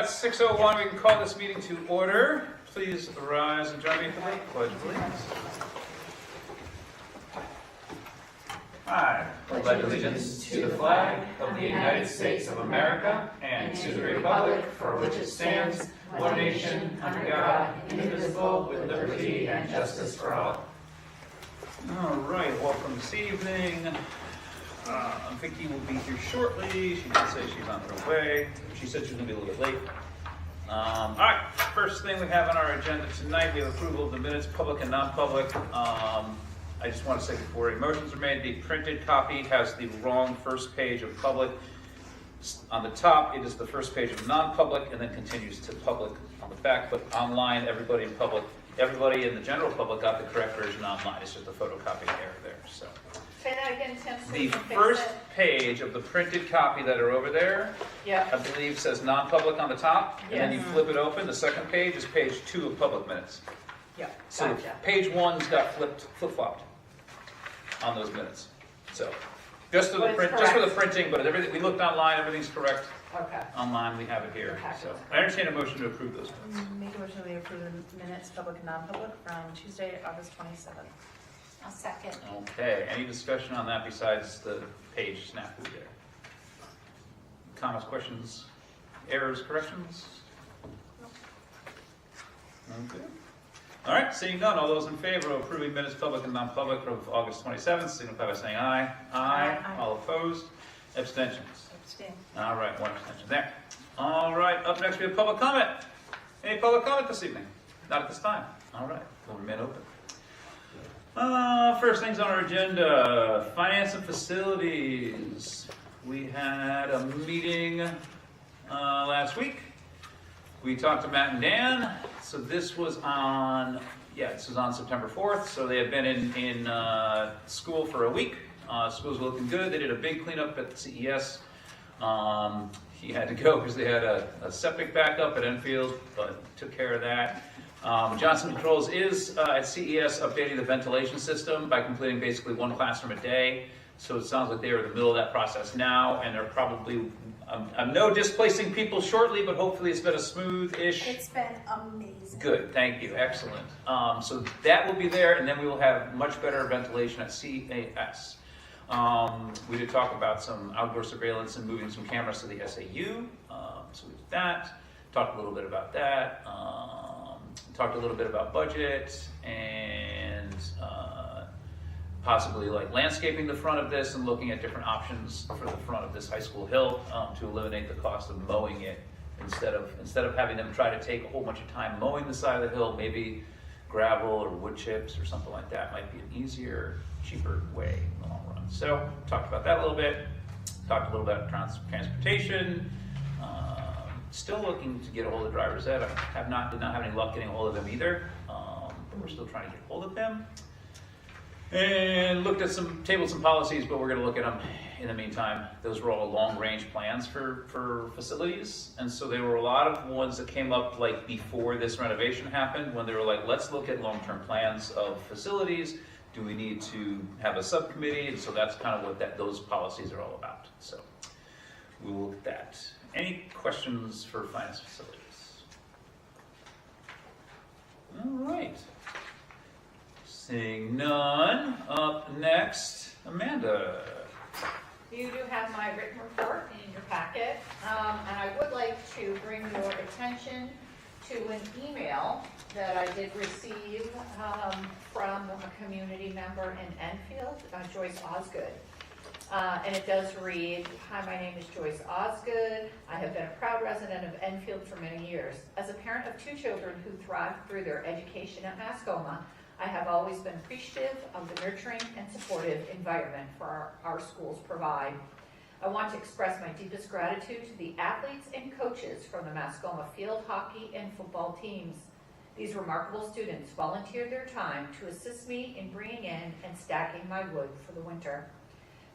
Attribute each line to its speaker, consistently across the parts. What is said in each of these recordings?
Speaker 1: it's 6:01. We can call this meeting to order. Please rise and join me for the Pledge of Allegiance. I pledge allegiance to the flag of the United States of America and to the republic for which it stands, one nation, under God, indivisible, with liberty and justice for all. All right, welcome this evening. Vicki will be here shortly. She did say she's on her way. She said she's going to be a little bit late. All right, first thing we have on our agenda tonight, we have approval of the minutes, public and non-public. I just want to say before any motions are made, the printed copy has the wrong first page of public. On the top, it is the first page of non-public and then continues to public on the back, but online, everybody in the general public got the correct version online. It's just a photocopy error there. So.
Speaker 2: Say that again, Tim.
Speaker 1: The first page of the printed copy that are over there,
Speaker 2: yeah,
Speaker 1: I believe says non-public on the top, and then you flip it open. The second page is page 2 of public minutes.
Speaker 2: Yeah,
Speaker 1: so
Speaker 2: gotcha.
Speaker 1: Page 1's got flip-flopped on those minutes. So just for the printing, but everything we looked online, everything's correct.
Speaker 2: Okay.
Speaker 1: Online, we have it here. So I entertain a motion to approve those minutes.
Speaker 3: Make a motion to approve the minutes, public and non-public, from Tuesday, August 27th.
Speaker 2: I'll second.
Speaker 1: Okay. Any discussion on that besides the page snafu there? Comments, questions, errors, corrections? Okay. All right. Seeing none, all those in favor of approving minutes, public and non-public, of August 27th, signify by saying aye. Aye. All opposed? Abstentions?
Speaker 3: Abstain.
Speaker 1: All right, one abstention there. All right, up next we have public comment. Any public comment this evening? Not at this time. All right, we'll remain open. First things on our agenda, finance and facilities. We had a meeting last week. We talked to Matt and Dan. So this was on September 4th. So they had been in school for a week. Schools were looking good. They did a big cleanup at CES. He had to go because they had a septic backup at Enfield, but took care of that. Johnson Controls is at CES updating the ventilation system by completing basically one classroom a day. So it sounds like they're in the middle of that process now, and they're probably, I'm no displacing people shortly, but hopefully it's been a smooth-ish.
Speaker 2: It's been amazing.
Speaker 1: Good, thank you, excellent. So that will be there, and then we will have much better ventilation at CAS. We did talk about some outdoor surveillance and moving some cameras to the SAU. So we did that, talked a little bit about that. Talked a little bit about budget and possibly like landscaping the front of this and looking at different options for the front of this high school hill to eliminate the cost of mowing it instead of having them try to take a whole bunch of time mowing the side of the hill. Maybe gravel or wood chips or something like that might be an easier, cheaper way in the long run. So talked about that a little bit. Talked a little bit about transportation. Still looking to get a hold of driver's ed. I did not have any luck getting a hold of him either, but we're still trying to get a hold of him. And looked at tabled some policies, but we're going to look at them in the meantime. Those were all long-range plans for facilities, and so there were a lot of ones that came up like before this renovation happened, when they were like, let's look at long-term plans of facilities. Do we need to have a subcommittee? And so that's kind of what those policies are all about. So we will look at that. Any questions for finance facilities? All right. Seeing none, up next, Amanda.
Speaker 2: You do have my written report in your packet, and I would like to bring your attention to an email that I did receive from a community member in Enfield, Joyce Osgood. And it does read, "Hi, my name is Joyce Osgood. I have been a proud resident of Enfield for many years. As a parent of 2 children who thrived through their education at Mascoma, I have always been appreciative of the nurturing and supportive environment our schools provide. I want to express my deepest gratitude to the athletes and coaches from the Mascoma field hockey and football teams. These remarkable students volunteered their time to assist me in bringing in and stacking my wood for the winter.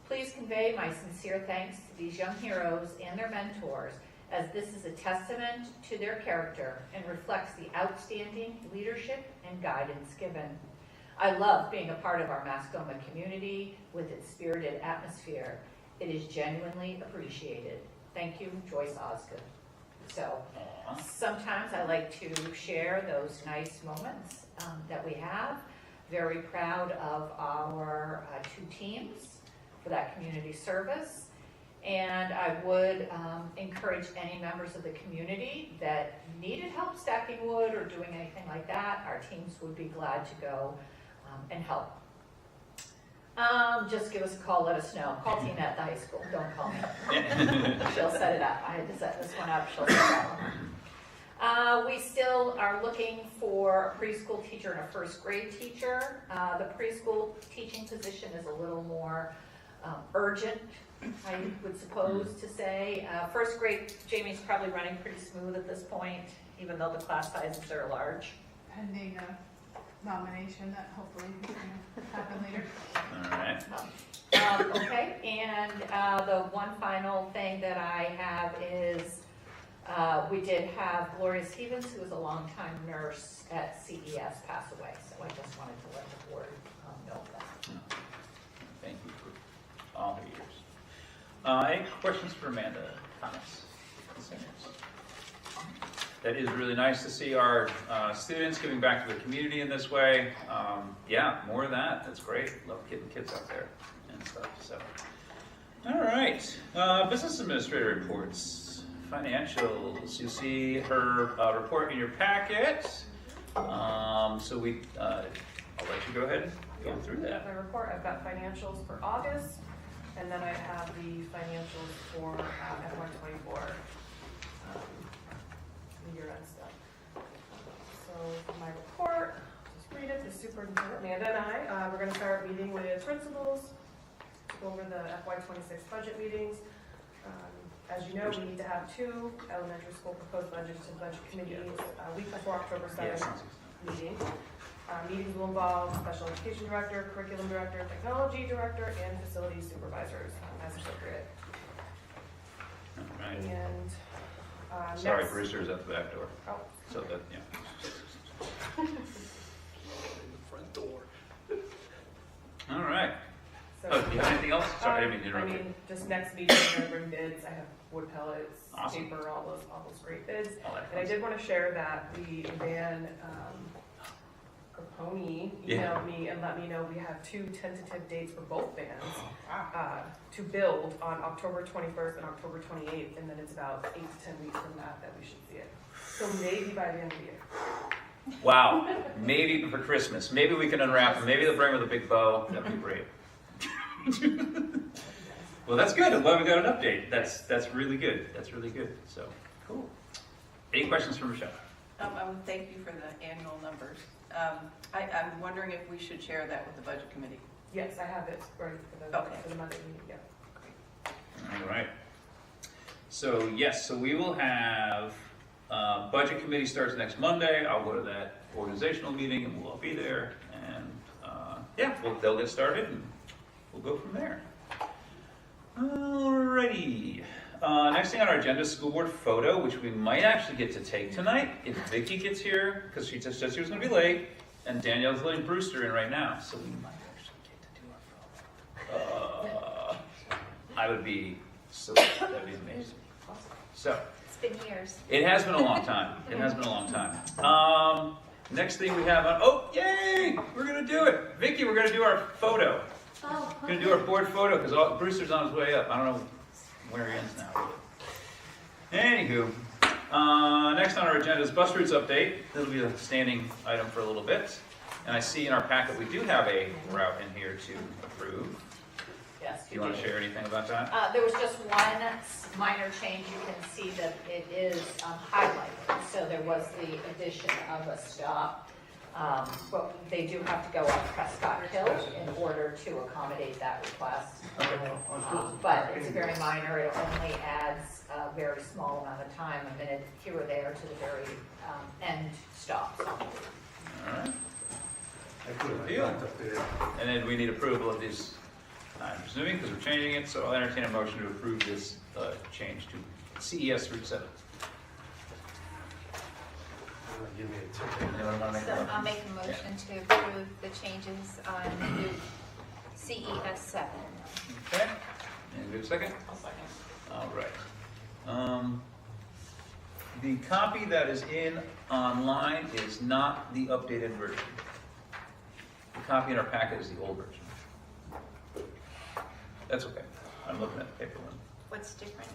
Speaker 2: Please convey my sincere thanks to these young heroes and their mentors, as this is a testament to their character and reflects the outstanding leadership and guidance given. I love being a part of our Mascoma community with its spirited atmosphere. It is genuinely appreciated. Thank you, Joyce Osgood." So Sometimes I like to share those nice moments that we have. Very proud of our 2 teams for that community service. And I would encourage any members of the community that needed help stacking wood or doing anything like that, our teams would be glad to go and help. Just give us a call, let us know. Call Tina at the high school, don't call me. She'll set it up. I had to set this one up, she'll set it up. We still are looking for a preschool teacher and a first grade teacher. The preschool teaching position is a little more urgent, I would suppose to say. First grade, Jamie's probably running pretty smooth at this point, even though the class sizes are large.
Speaker 4: Pending a nomination that hopefully can happen later.
Speaker 1: All right.
Speaker 2: Okay, and the one final thing that I have is we did have Gloria Stevens, who was a longtime nurse at CES, pass away. So I just wanted to let the board know that.
Speaker 1: Thank you for all her years. Any questions for Amanda? Comments? Concerns? That is really nice to see our students giving back to the community in this way. Yeah, more of that. That's great. Love getting kids out there and stuff. So, all right. Business administrator reports, financials. You see her report in your packet. So I'll let you go ahead and go through that.
Speaker 5: My report, I've got financials for August, and then I have the financials for FY24, the year-end stuff. So for my report, just read it. The superintendent, Amanda, and I, we're going to start meeting with principals to go over the FY26 budget meetings. As you know, we need to have 2 elementary school proposed budgets and budget committees a week before October 7th meeting. Meetings will involve special education director, curriculum director, technology director, and facilities supervisors as appropriate.
Speaker 1: All right.
Speaker 5: And
Speaker 1: Sorry,
Speaker 5: next,
Speaker 1: Brewster's at the back door.
Speaker 5: Oh.
Speaker 1: So that, yeah.
Speaker 6: Front door.
Speaker 1: All right.
Speaker 5: so,
Speaker 1: Oh, do you have anything else? Sorry, I didn't mean to interrupt you.
Speaker 5: just next meeting, I'm gonna bring bids. I have wood pellets,
Speaker 1: Awesome.
Speaker 5: paper, all those great bids.
Speaker 1: All that
Speaker 5: And I
Speaker 1: fun
Speaker 5: did want to share that the Van Capone emailed me and let me know we have 2 tentative dates for both bands to build on October 21st and October 28th, and then it's about 8 to 10 weeks from that we should see it. So maybe by the end of the year.
Speaker 1: Wow, maybe for Christmas. Maybe we can unwrap them. Maybe they'll bring with a big bow. That'd be great. Well, that's good. I'm glad we got an update. That's really good. That's really good. So, cool. Any questions for Michelle?
Speaker 7: I would thank you for the annual numbers. I'm wondering if we should share that with the budget committee.
Speaker 5: Yes, I have it ready for the Monday meeting, yeah.
Speaker 1: All right. So, yes, so we will have, budget committee starts next Monday. I'll go to that organizational meeting and we'll all be there. And, yeah, they'll get started and we'll go from there. Alrighty. Next thing on our agenda is school board photo, which we might actually get to take tonight if Vicky gets here, because she just said she was going to be late, and Danielle's letting Brewster in right now, so we might actually get to do our photo. I would be so, that'd be amazing. So,
Speaker 3: It's been years.
Speaker 1: it has been a long time. It has been a long time. Next thing we have on, oh, yay! We're going to do it. Vicky, we're going to do our photo.
Speaker 3: Oh,
Speaker 1: We're going to do our board photo, because Brewster's on his way up. I don't know where he is now. Anywho, next on our agenda is bus routes update. That'll be a standing item for a little bit. And I see in our packet we do have a route in here to approve.
Speaker 2: Yes,
Speaker 1: Do you want to share anything about that?
Speaker 2: There was just one minor change. You can see that it is highlighted. So there was the addition of a stop. But they do have to go up Prescott Hill in order to accommodate that request. But it's very minor. It only adds a very small amount of time, a minute here or there to the very end stop.
Speaker 1: All right. Good deal. And then we need approval of these, I'm presuming, because we're changing it, so I'll entertain a motion to approve this change to CES Route 7.
Speaker 6: Give me a ticket.
Speaker 1: Anyone want to make a
Speaker 8: So
Speaker 1: motion?
Speaker 8: I'll make a motion to approve the changes on Route CES 7.
Speaker 1: Okay. And do a second?
Speaker 2: I'll second.
Speaker 1: All right. The copy that is in online is not the updated version. The copy in our packet is the old version. That's okay. I'm looking at the paper one.
Speaker 8: What's different?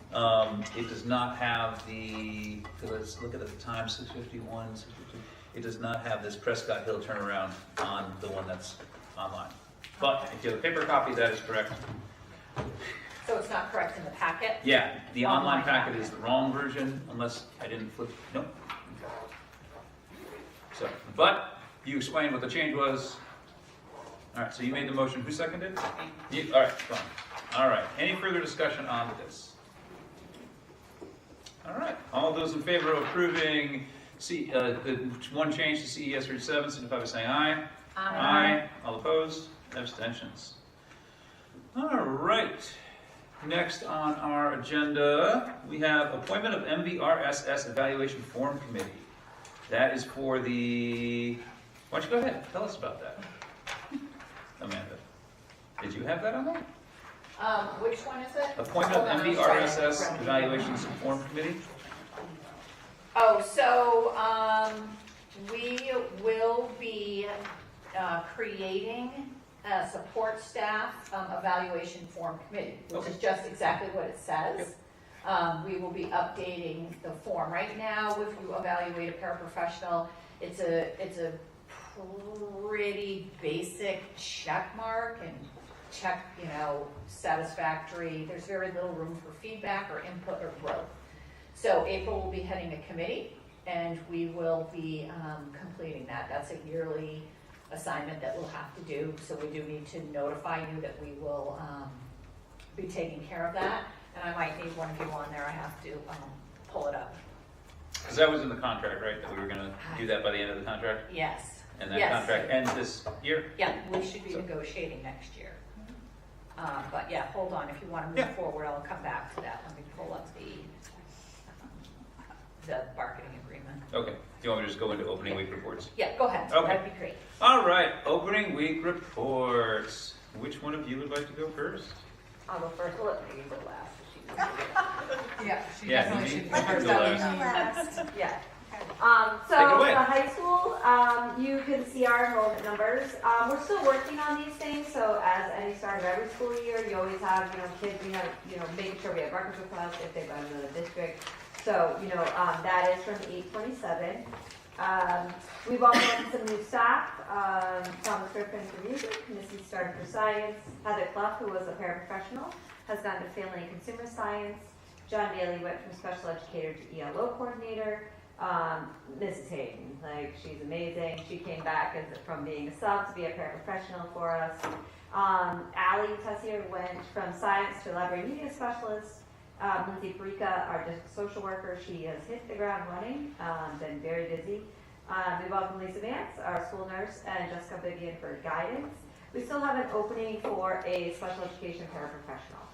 Speaker 1: It does not have the, let's look at the time, 6:51, 6:52. It does not have this Prescott Hill turnaround on the one that's online. But if you have a paper copy, that is correct.
Speaker 2: So it's not correct in the packet?
Speaker 1: Yeah, the online
Speaker 2: Online
Speaker 1: packet
Speaker 2: packet.
Speaker 1: is the wrong version, unless I didn't flip, nope. So, but you explained what the change was. All right, so you made the motion. Who seconded? You, all right, fine. All right, any further discussion on this? All right, all those in favor of approving the one change to CES 37, signify by saying aye. Aye. All opposed? Abstentions. All right. Next on our agenda, we have appointment of MVRSS Evaluation Form Committee. That is for the, why don't you go ahead, tell us about that. Amanda, did you have that on there?
Speaker 2: Which one is it?
Speaker 1: Appointment of
Speaker 2: Hold on, I'm trying to
Speaker 1: MVRSS
Speaker 2: grab it.
Speaker 1: Evaluation Form Committee?
Speaker 2: Oh, so, we will be, creating a support staff, evaluation form committee, which is just exactly what it says. We will be updating the form. Right now, if you evaluate a paraprofessional, it's a pretty basic check mark and check, satisfactory. There's very little room for feedback or input or growth. So April will be heading a committee, and we will be completing that. That's a yearly assignment that we'll have to do, so we do need to notify you that we will be taking care of that. And I might need one of you on there. I have to pull it up.
Speaker 1: Because that was in the contract, right? That we were gonna do that by the end of the contract?
Speaker 2: Yes.
Speaker 1: And that
Speaker 2: Yes.
Speaker 1: contract ends this year?
Speaker 2: Yeah, we should be
Speaker 1: So-
Speaker 2: negotiating next year. But yeah, hold on, if you want to move forward, I'll come back to that. Let me pull up the bargaining agreement.
Speaker 1: Okay. Do you want me to just go into opening week reports?
Speaker 2: Yeah, go ahead.
Speaker 1: Okay.
Speaker 2: That'd be great.
Speaker 1: All right, opening week reports. Which one of you would like to go first?
Speaker 2: I'll go first. We'll let Megan go last.
Speaker 4: Yeah, she
Speaker 1: Yeah,
Speaker 4: definitely
Speaker 1: you
Speaker 4: should be
Speaker 1: can
Speaker 4: first
Speaker 1: go
Speaker 4: up.
Speaker 1: last.
Speaker 2: Yeah.
Speaker 1: Take it away.
Speaker 9: The high school, you can see our enrollment numbers. We're still working on these things, so as any start of every school year, you always have, kids, making sure we have records requests if they've got another district. So, that is from 827. We've also had some new staff. Thomas Griffin for music, Missy started for science. Heather Clough, who was a paraprofessional, has gone to family and consumer science. John Daly went from special educator to ELO coordinator. Mrs. Hayden, she's amazing. She came back from being a sub to be a paraprofessional for us. Allie Tessier went from science to library media specialist. Lindsay Barika, our district social worker, she has hit the ground running, been very busy. We welcome Lisa Vance, our school nurse, and Jessica Vivian for guidance. We still have an opening for a special education paraprofessional,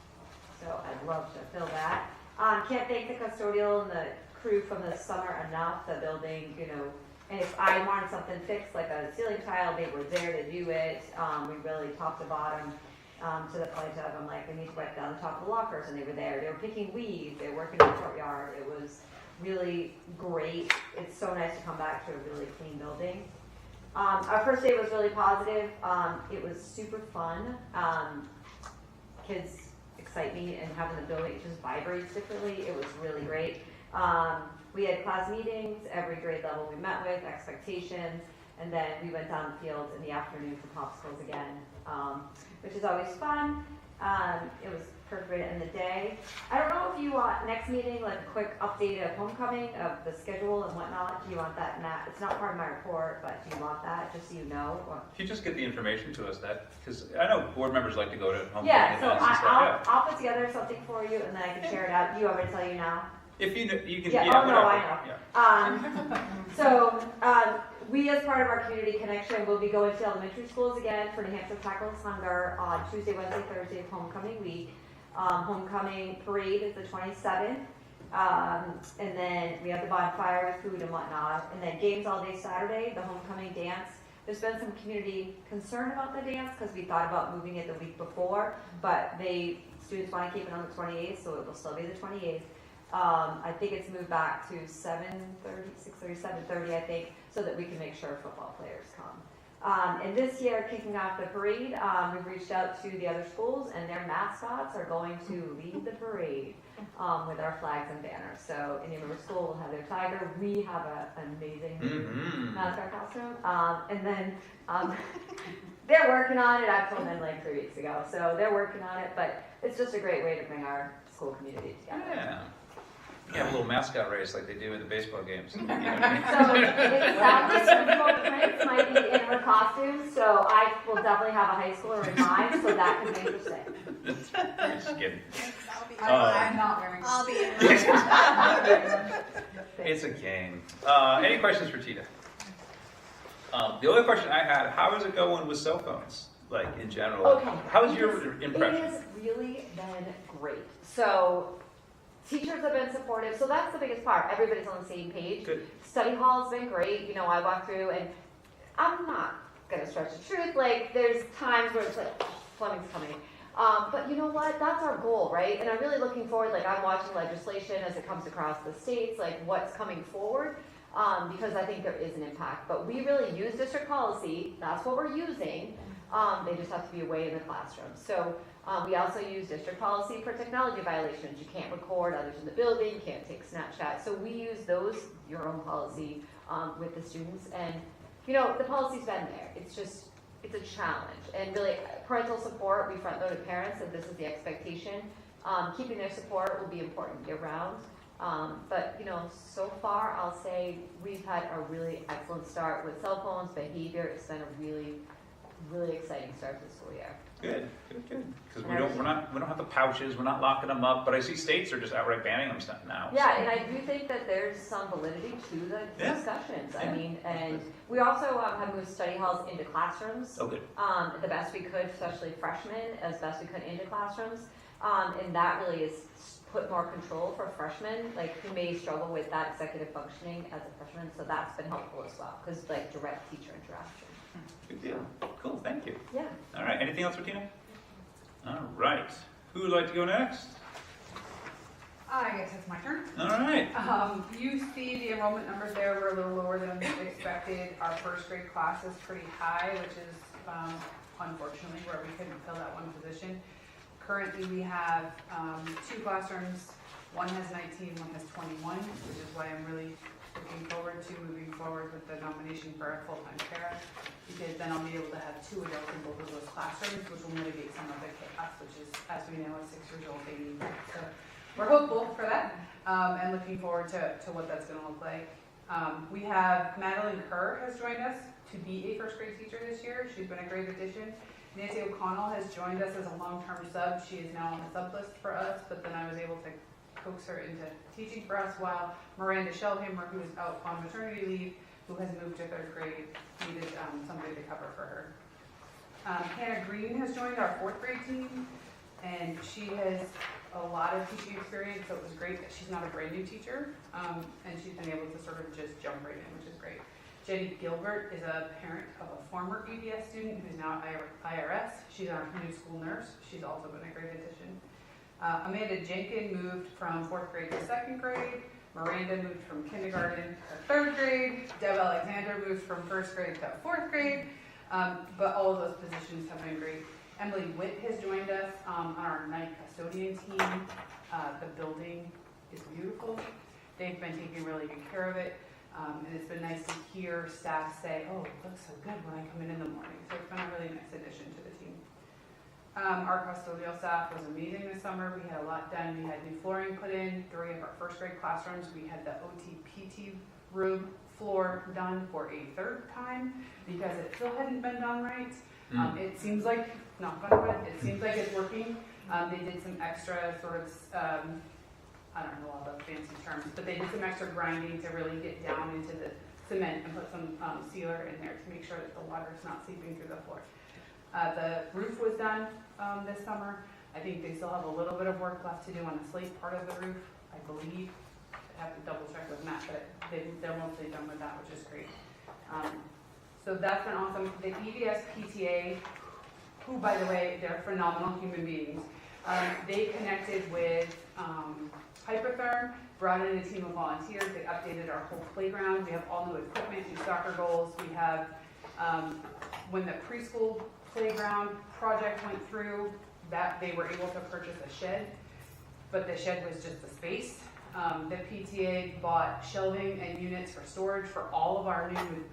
Speaker 9: so I'd love to fill that. Can't thank the custodial and the crew from the summer enough. The building, and if I wanted something fixed, like a ceiling tile, they were there to do it. We really top to bottom, to the point of, I'm like, we need to wipe down the top of the lockers, and they were there. They were picking weeds, they were working in the courtyard. It was really great. It's so nice to come back to a really clean building. Our first day was really positive. It was super fun. Kids excite me, and having the building just vibrates differently. It was really great. We had class meetings, every grade level we met with, expectations, and then we went down the field in the afternoon for popsicles again, which is always fun. It was perfect in the day. I don't know if you want next meeting, like a quick update of homecoming, of the schedule and whatnot. Do you want that, Matt? It's not part of my report, but do you want that, just so you know? Or...
Speaker 1: If you just get the information to us, because I know board members like to go to homecoming
Speaker 9: Yeah, so
Speaker 1: events and stuff.
Speaker 9: I'll put together something for you, and then I can share it out. You want me to tell you now?
Speaker 1: If you can,
Speaker 9: Yeah, oh, no,
Speaker 1: whatever.
Speaker 9: I know. We, as part of our community connection, will be going to elementary schools again for New Hampshire Tackles Hunger on Tuesday, Wednesday, Thursday of homecoming week. Homecoming parade is the 27th. And then we have the bonfire with food and whatnot. And then games all day Saturday, the homecoming dance. There's been some community concern about the dance because we thought about moving it the week before, but students want to keep it on the 28th, so it will still be the 28th. I think it's moved back to 7:30, 6:30, 7:30, I think, so that we can make sure football players come. And this year, kicking off the parade, we've reached out to the other schools, and their mascots are going to lead the parade with our flags and banners. So Indian River School will have their tiger. We have an amazing mascot costume. And then they're working on it. I told them like 3 weeks ago. So they're working on it, but it's just a great way to bring our school community together.
Speaker 1: Yeah. You have a little mascot race like they do in the baseball games. You know what I
Speaker 9: So it sounds like Principal Prince might be in her costume, so I will definitely have a high schooler in mind, so that can be interesting.
Speaker 1: mean? Just kidding.
Speaker 4: I'm not wearing.
Speaker 8: I'll be in.
Speaker 1: It's a game. Any questions for Tina? The only question I had, how is it going with cell phones, like in general?
Speaker 9: Okay.
Speaker 1: How's your
Speaker 9: It
Speaker 1: impression?
Speaker 9: has really been great. So teachers have been supportive, so that's the biggest part. Everybody's on the same page.
Speaker 1: Good.
Speaker 9: Study hall's been great. You know, I walk through and I'm not gonna stretch the truth. Like there's times where it's like, oh, Fleming's coming. But you know what? That's our goal, right? And I'm really looking forward, like I'm watching legislation as it comes across the states, like what's coming forward, because I think there is an impact. But we really use district policy. That's what we're using. They just have to be away in the classroom. So we also use district policy for technology violations. You can't record others in the building, you can't take Snapchat. So we use those, your own policy, with the students. And, you know, the policy's been there. It's just, it's a challenge. And really, parental support, we front-loaded parents, and this is the expectation. Keeping their support will be important year-round. But, you know, so far, I'll say we've had a really excellent start with cell phones, behavior. It's been a really, really exciting start to the school year.
Speaker 1: Good. Because we don't have the pouches, we're not locking them up, but I see states are just outright banning them now.
Speaker 9: Yeah, and I do think that there's some validity to the
Speaker 1: Yeah.
Speaker 9: discussions.
Speaker 1: Yeah.
Speaker 9: I mean, and we also have moved study halls into classrooms.
Speaker 1: Oh, good.
Speaker 9: The best we could, especially freshmen, as best we could into classrooms. And that really is put more control for freshmen, like who may struggle with that executive functioning as a freshman. So that's been helpful as well, because like direct teacher interaction.
Speaker 1: Good deal. Cool, thank you.
Speaker 9: Yeah.
Speaker 1: All right, anything else for Tina? All right. Who would like to go next?
Speaker 4: I guess it's my turn.
Speaker 1: All right.
Speaker 4: You see the enrollment numbers there were a little lower than expected. Our first grade class is pretty high, which is unfortunately where we couldn't fill that one position. Currently, we have 2 classrooms. One has 19, one has 21, which is why I'm really looking forward to moving forward with the nomination for a full-time para, because then I'll be able to have 2 adults in both of those classrooms, which will mitigate some of the chaos, which is, as we know, at 6 years old, they need that. So we're hopeful for that, and looking forward to what that's going to look like. We have Madeline Kerr has joined us to be a first grade teacher this year. She's been a great addition. Nancy O'Connell has joined us as a long-term sub. She is now on the sub list for us, but then I was able to coax her into teaching for us, while Miranda Shellhammer, who is out on maternity leave, who has moved to 3rd grade, needed somebody to cover for her. Hannah Green has joined our 4th grade team, and she has a lot of teaching experience, so it was great that she's not a brand new teacher, and she's been able to sort of just jump right in, which is great. Jenny Gilbert is a parent of a former EBS student who's now IRS. She's our new school nurse. She's also been a great addition. Amanda Jenkins moved from 4th grade to 2nd grade. Miranda moved from kindergarten to 3rd grade. Deb Alexander moved from 1st grade to 4th grade. But all of those positions have been great. Emily Witt has joined us on our night custodian team. The building is beautiful. They've been taking really good care of it. And it's been nice to hear staff say, oh, it looks so good when I come in the morning. So it's been a really nice addition to the team. Our custodial staff was amazing this summer. We had a lot done. We had new flooring put in 3 of our 1st grade classrooms. We had the OT-PT room floor done for a 3rd time because it still hadn't been done right. It seems like, not gonna win, it seems like it's working. They did some extra sort of, I don't know all the fancy terms, but they did some extra grinding to really get down into the cement and put some sealer in there to make sure that the water is not seeping through the floor. The roof was done this summer. I think they still have a little bit of work left to do on the slate part of the roof, I believe. I have to double check with Matt, but they're mostly done with that, which is great. So that's been awesome. The EVS PTA, who, by the way, they're phenomenal human beings. They connected with Hypertherm, brought in a team of volunteers, they updated our whole playground, we have all new equipment, new soccer goals, we have, when the preschool playground project went through, that they were able to purchase a shed, but the shed was just a space. The PTA bought shelving and units for storage for all of our new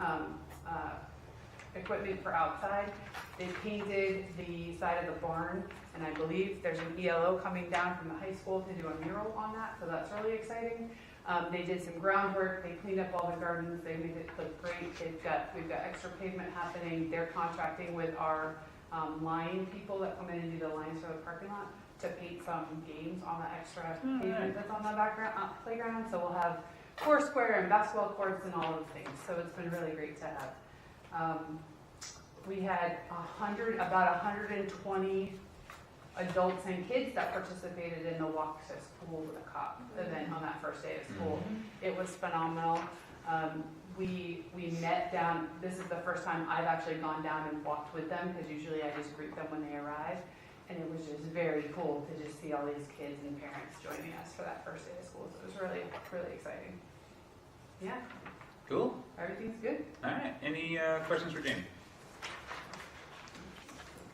Speaker 4: equipment for outside. They painted the side of the barn, and I believe there's an ELO coming down from the high school to do a mural on that, so that's really exciting. They did some groundwork, they cleaned up all the gardens, they made it look great. We've got extra pavement happening. They're contracting with our line people that come in and do the lines for the parking lot to paint some games on the extra pavement that's on the background playground. So we'll have foursquare and basketball courts and all those things. So it's been really great to have. We had about 120 adults and kids that participated in the Walk to School with a Cop event on that first day of school. It was phenomenal. We met down, this is the first time I've actually gone down and walked with them, because usually I just greet them when they arrive. And it was just very cool to just see all these kids and parents joining us for that first day of school. So it was really, really exciting. Yeah,
Speaker 1: Cool.
Speaker 4: everything's good.
Speaker 1: All right. Any questions for Jamie?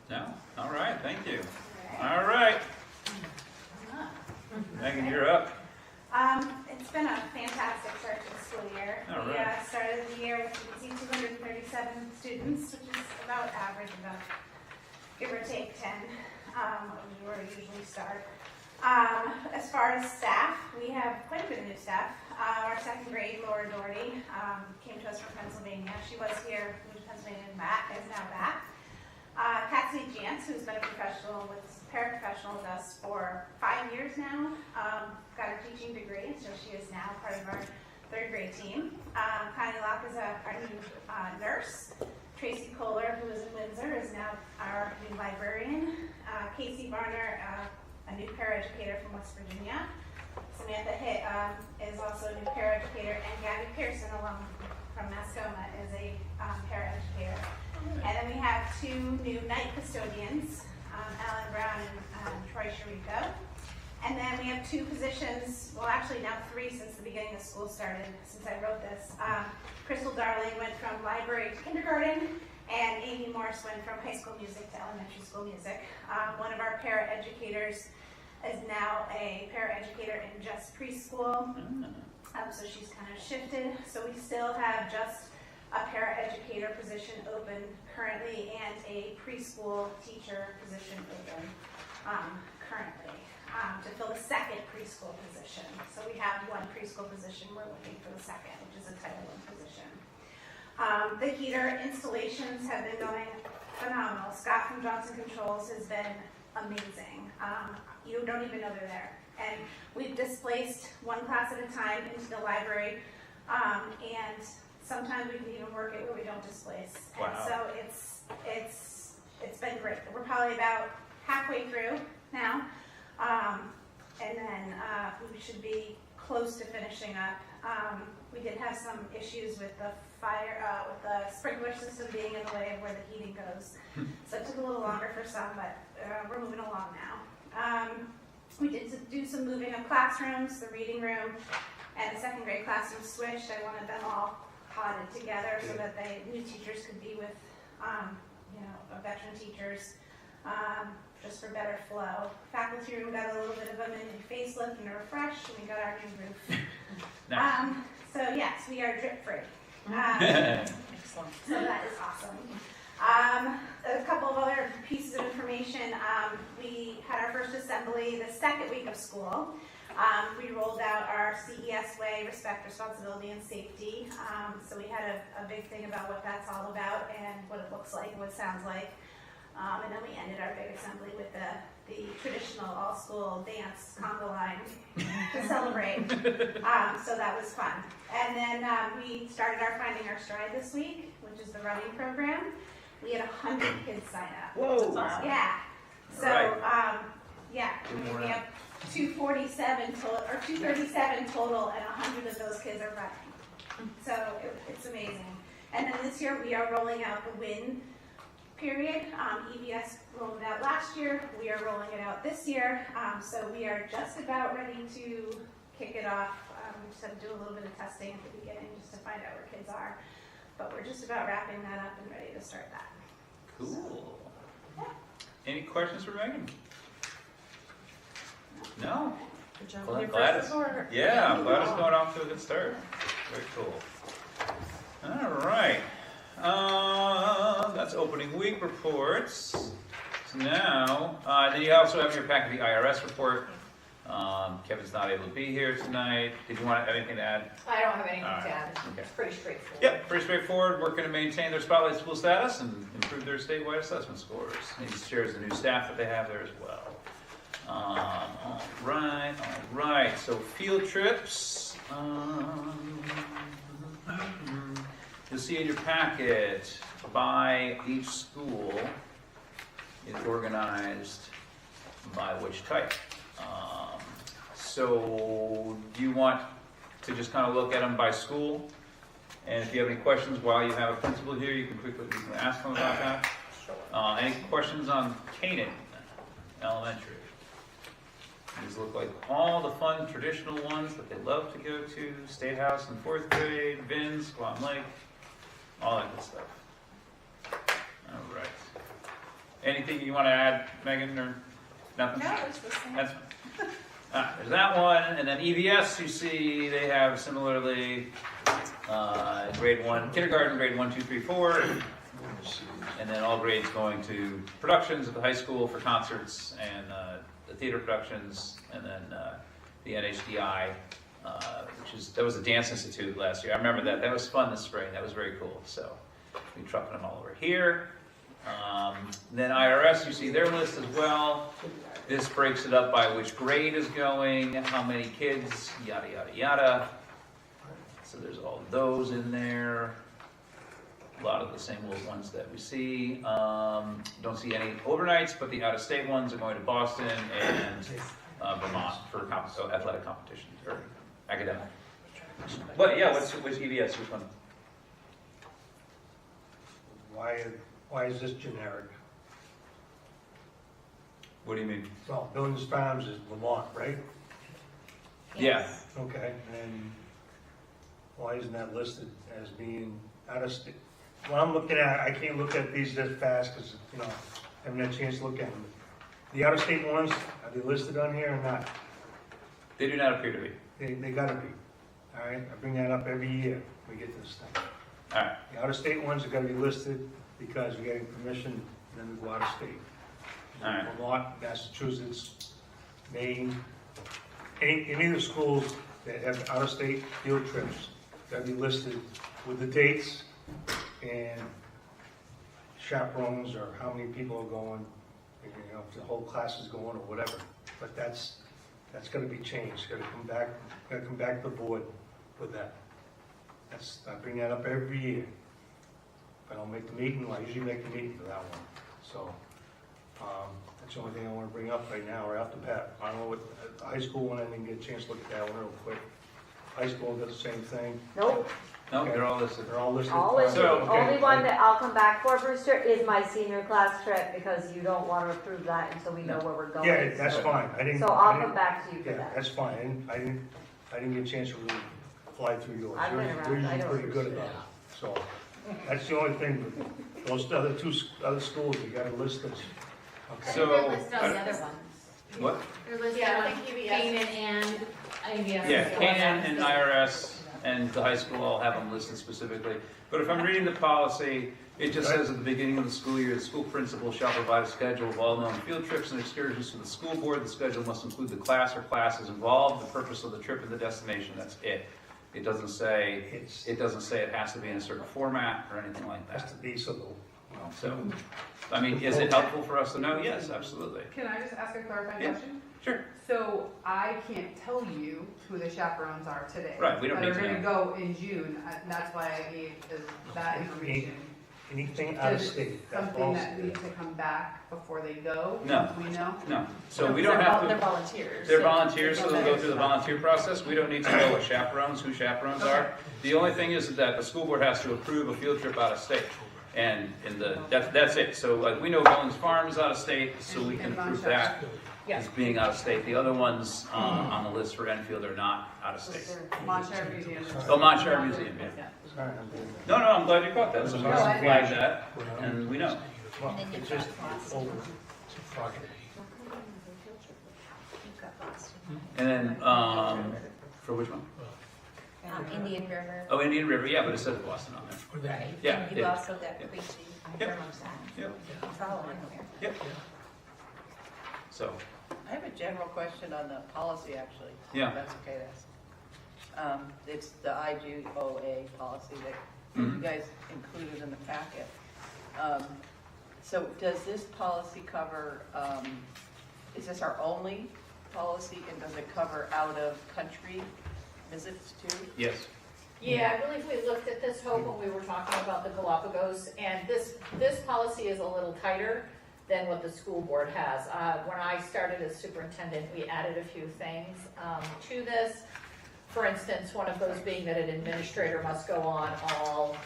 Speaker 1: No? All right. Thank you. All right. Megan, you're up.
Speaker 10: It's been a fantastic start to the school year.
Speaker 1: All
Speaker 10: We
Speaker 1: right.
Speaker 10: started the year with 237 students, which is about average, about give or take 10, where we usually start. As far as staff, we have quite a bit of new staff. Our second grade, Laura Doherty, came to us from Pennsylvania. She was here, moved to Pennsylvania and back, is now back. Cassidy Jantz, who's been a paraprofessional with us for 5 years now, got a teaching degree, so she is now part of our third grade team. Connie Locke is our new nurse. Tracy Kohler, who is in Windsor, is now our new librarian. Casey Varner, a new paraeducator from West Virginia. Samantha Hitt is also a new paraeducator, and Gabby Pearson, alum from Mascoma, is a paraeducator. And then we have 2 new night custodians, Alan Brown and Troy Sharico. And then we have 2 positions, well actually now 3 since the beginning of school started, since I wrote this. Crystal Darling went from library to kindergarten, and Amy Morris went from high school music to elementary school music. One of our paraeducators is now a paraeducator in just preschool, so she's kind of shifted. So we still have just a paraeducator position open currently and a preschool teacher position open currently to fill the second preschool position. So we have 1 preschool position, we're looking for the second, which is a Title I position. The heater installations have been going phenomenal. Scott from Johnson Controls has been amazing. You don't even know they're there. And we've displaced 1 class at a time into the library, and sometimes we can even work it where we don't displace.
Speaker 1: Wow.
Speaker 10: And so it's been great. We're probably about halfway through now, and then we should be close to finishing up. We did have some issues with the with the sprinkler system being in the way of where the heating goes. So it took a little longer for some, but we're moving along now. We did do some moving of classrooms, the reading room and the second grade classroom switched. I wanted them all potted together so that the new teachers could be with, veteran teachers, just for better flow. Faculty room got a little bit of a mini facelift and a refresh, and we got our new roof.
Speaker 1: Nice.
Speaker 10: So yes, we are drip free.
Speaker 3: Excellent.
Speaker 10: So that is awesome. A couple of other pieces of information. We had our first assembly the second week of school. We rolled out our CES way, respect, responsibility, and safety. So we had a big thing about what that's all about and what it looks like and what it sounds like. And then we ended our big assembly with the traditional all-school dance conga line to celebrate. So that was fun. And then we started our Finding Our Stride this week, which is the running program. We had 100 kids sign up.
Speaker 1: Whoa.
Speaker 10: Yeah. So,
Speaker 1: Right.
Speaker 10: we have 247 total, or 237 total, and 100 of those kids are running. So it's amazing. And then this year we are rolling out the WIN period, EVS rolled it out last year, we are rolling it out this year. So we are just about ready to kick it off. We just have to do a little bit of testing at the beginning just to find out where kids are. But we're just about wrapping that up and ready to start that.
Speaker 1: Cool. Any questions for Megan? No?
Speaker 3: Good job
Speaker 1: Well,
Speaker 3: with your
Speaker 1: glad
Speaker 3: first report.
Speaker 1: Yeah, I'm glad it's going off to a good start. Very cool. All right. That's opening week reports. So now, then you also have in your packet the IRS report. Kevin's not able to be here tonight. Did you want to have anything to add?
Speaker 2: I don't have anything
Speaker 1: All right.
Speaker 2: to add.
Speaker 1: Okay.
Speaker 2: It's pretty straightforward.
Speaker 1: Yep, pretty straightforward. Working to maintain their spotlight school status and improve their statewide assessment scores. And he shares the new staff that they have there as well. All right. So field trips. You'll see in your packet by each school is organized by which type. So do you want to just kind of look at them by school? And if you have any questions while you have a principal here, you can ask them about that. Any questions on Canaan Elementary? These look like all the fun traditional ones that they love to go to. State House in 4th grade, Vin's, Squam Lake, all that good stuff. All right. Anything you want to add, Megan, or nothing?
Speaker 8: No, it's the same.
Speaker 1: That's there's that one, and then EVS, you see they have similarly grade 1, kindergarten, grade 1, 2, 3, 4, and then all grades going to productions at the high school for concerts and the theater productions, and then the NHDI, that was a dance institute last year. I remember that. That was fun this spring. That was very cool. So we trucking them all over here. Then IRS, you see their list as well. This breaks it up by which grade is going, how many kids, yada, yada, yada. So there's all those in there. A lot of the same old ones that we see. Don't see any overnights, but the out-of-state ones are going to Boston and Vermont for athletic competitions or academic. But yeah, which EVS? Which one?
Speaker 6: Why is this generic?
Speaker 1: What do you mean?
Speaker 6: Well, Billings Farms is Vermont, right?
Speaker 1: Yeah.
Speaker 6: Okay, and why isn't that listed as being out of state? Well, I'm looking at, I can't look at these this fast because, I haven't had a chance to look at them. The out-of-state ones, are they listed on here or not?
Speaker 1: They do not appear to be.
Speaker 6: They gotta be, all right? I bring that up every year we get this thing.
Speaker 1: All right.
Speaker 6: The out-of-state ones are gonna be listed because we're getting permission, and then we go out of state.
Speaker 1: All right.
Speaker 6: Vermont, Massachusetts, Maine, any of the schools that have out-of-state field trips, gotta be listed with the dates and chaperones or how many people are going, if the whole class is going or whatever. But that's gonna be changed, gotta come back to the board with that. I bring that up every year. If I don't make the meeting, I usually make the meeting for that one. So, that's the only thing I want to bring up right now, right off the bat. I don't know what, the high school one, I didn't get a chance to look at that one real quick. High school does the same thing.
Speaker 9: Nope,
Speaker 1: No, they're all listed.
Speaker 6: They're all listed.
Speaker 9: all listed.
Speaker 1: So,
Speaker 9: The only one that I'll come back for, Brewster, is my senior class trip, because you don't want to approve that until we know where we're going.
Speaker 6: Yeah, that's fine. I didn't.
Speaker 9: So I'll come back to you for
Speaker 6: Yeah,
Speaker 9: that.
Speaker 6: that's fine. I didn't get a chance to really fly through yours.
Speaker 9: I've been
Speaker 6: You're
Speaker 9: around, I
Speaker 6: usually
Speaker 9: know.
Speaker 6: pretty good about it. So, that's the only thing. But those other schools, you gotta list this. Okay.
Speaker 1: So-
Speaker 8: They're listed on the other ones.
Speaker 1: What?
Speaker 8: They're listed
Speaker 2: Yeah, I
Speaker 8: on
Speaker 2: think EVS.
Speaker 8: Canaan and MVRSS.
Speaker 1: Yeah, Canaan and IRS and the high school all have them listed specifically. But if I'm reading the policy, it just says at the beginning of the school year, the school principal shall provide a schedule of all known field trips and excursions to the school board. The schedule must include the class or classes involved, the purpose of the trip, and the destination. That's it. It doesn't say it has to be in a certain format or anything like
Speaker 6: Has
Speaker 1: that.
Speaker 6: to be so.
Speaker 1: So, I mean, is it helpful for us to know? Yes, absolutely.
Speaker 4: Can I just ask a clarifying
Speaker 1: Yeah.
Speaker 4: question?
Speaker 1: Sure.
Speaker 4: So I can't tell you who the chaperones are today.
Speaker 1: Right, we don't need to
Speaker 4: That are gonna go in June, that's why I gave that information.
Speaker 6: Anything out of
Speaker 4: Is it
Speaker 6: state. that's
Speaker 4: something
Speaker 6: all
Speaker 4: that
Speaker 6: state.
Speaker 4: needs to come back before they go?
Speaker 1: No.
Speaker 4: Do we know?
Speaker 1: No. So we don't have
Speaker 3: They're
Speaker 1: to,
Speaker 3: volunteers.
Speaker 1: they're volunteers, so they'll go through the volunteer process. We don't need to know who chaperones are. The only thing is that the school board has to approve a field trip out of state. And that's it. So like, we know Billings Farm is out of state, so we can
Speaker 4: And
Speaker 1: approve
Speaker 4: Monshire.
Speaker 1: that
Speaker 2: Yes.
Speaker 1: as being out of state. The other ones on the list for Enfield are not out of state.
Speaker 4: Monshire Museum.
Speaker 1: Oh, Montshire Museum, yeah.
Speaker 6: Sorry, I'm doing that.
Speaker 1: No, I'm glad you caught that. So we
Speaker 2: No, I-
Speaker 1: can flag that, and we know.
Speaker 8: And then you've got Boston. You've got Boston.
Speaker 1: And then, for which one?
Speaker 8: Indian River.
Speaker 1: Oh, Indian River, yeah, but it says Boston on there.
Speaker 8: Right.
Speaker 1: Yeah,
Speaker 8: And you've
Speaker 1: yeah.
Speaker 8: also got Quincy.
Speaker 1: Yep.
Speaker 8: Yep. It's all on there.
Speaker 1: Yep. So,
Speaker 7: I have a general question on the policy, actually.
Speaker 1: Yeah.
Speaker 7: If that's okay to ask. It's the IGOA policy that you
Speaker 1: Mhm.
Speaker 7: guys included in the packet. So does this policy cover, is this our only policy, and does it cover out-of-country visits too?
Speaker 1: yes.
Speaker 2: Yeah, I believe we looked at this, Hope, when we were talking about the Galapagos, and this policy is a little tighter than what the school board has. When I started as superintendent, we added a few things to this. For instance, one of those being that an administrator must go on all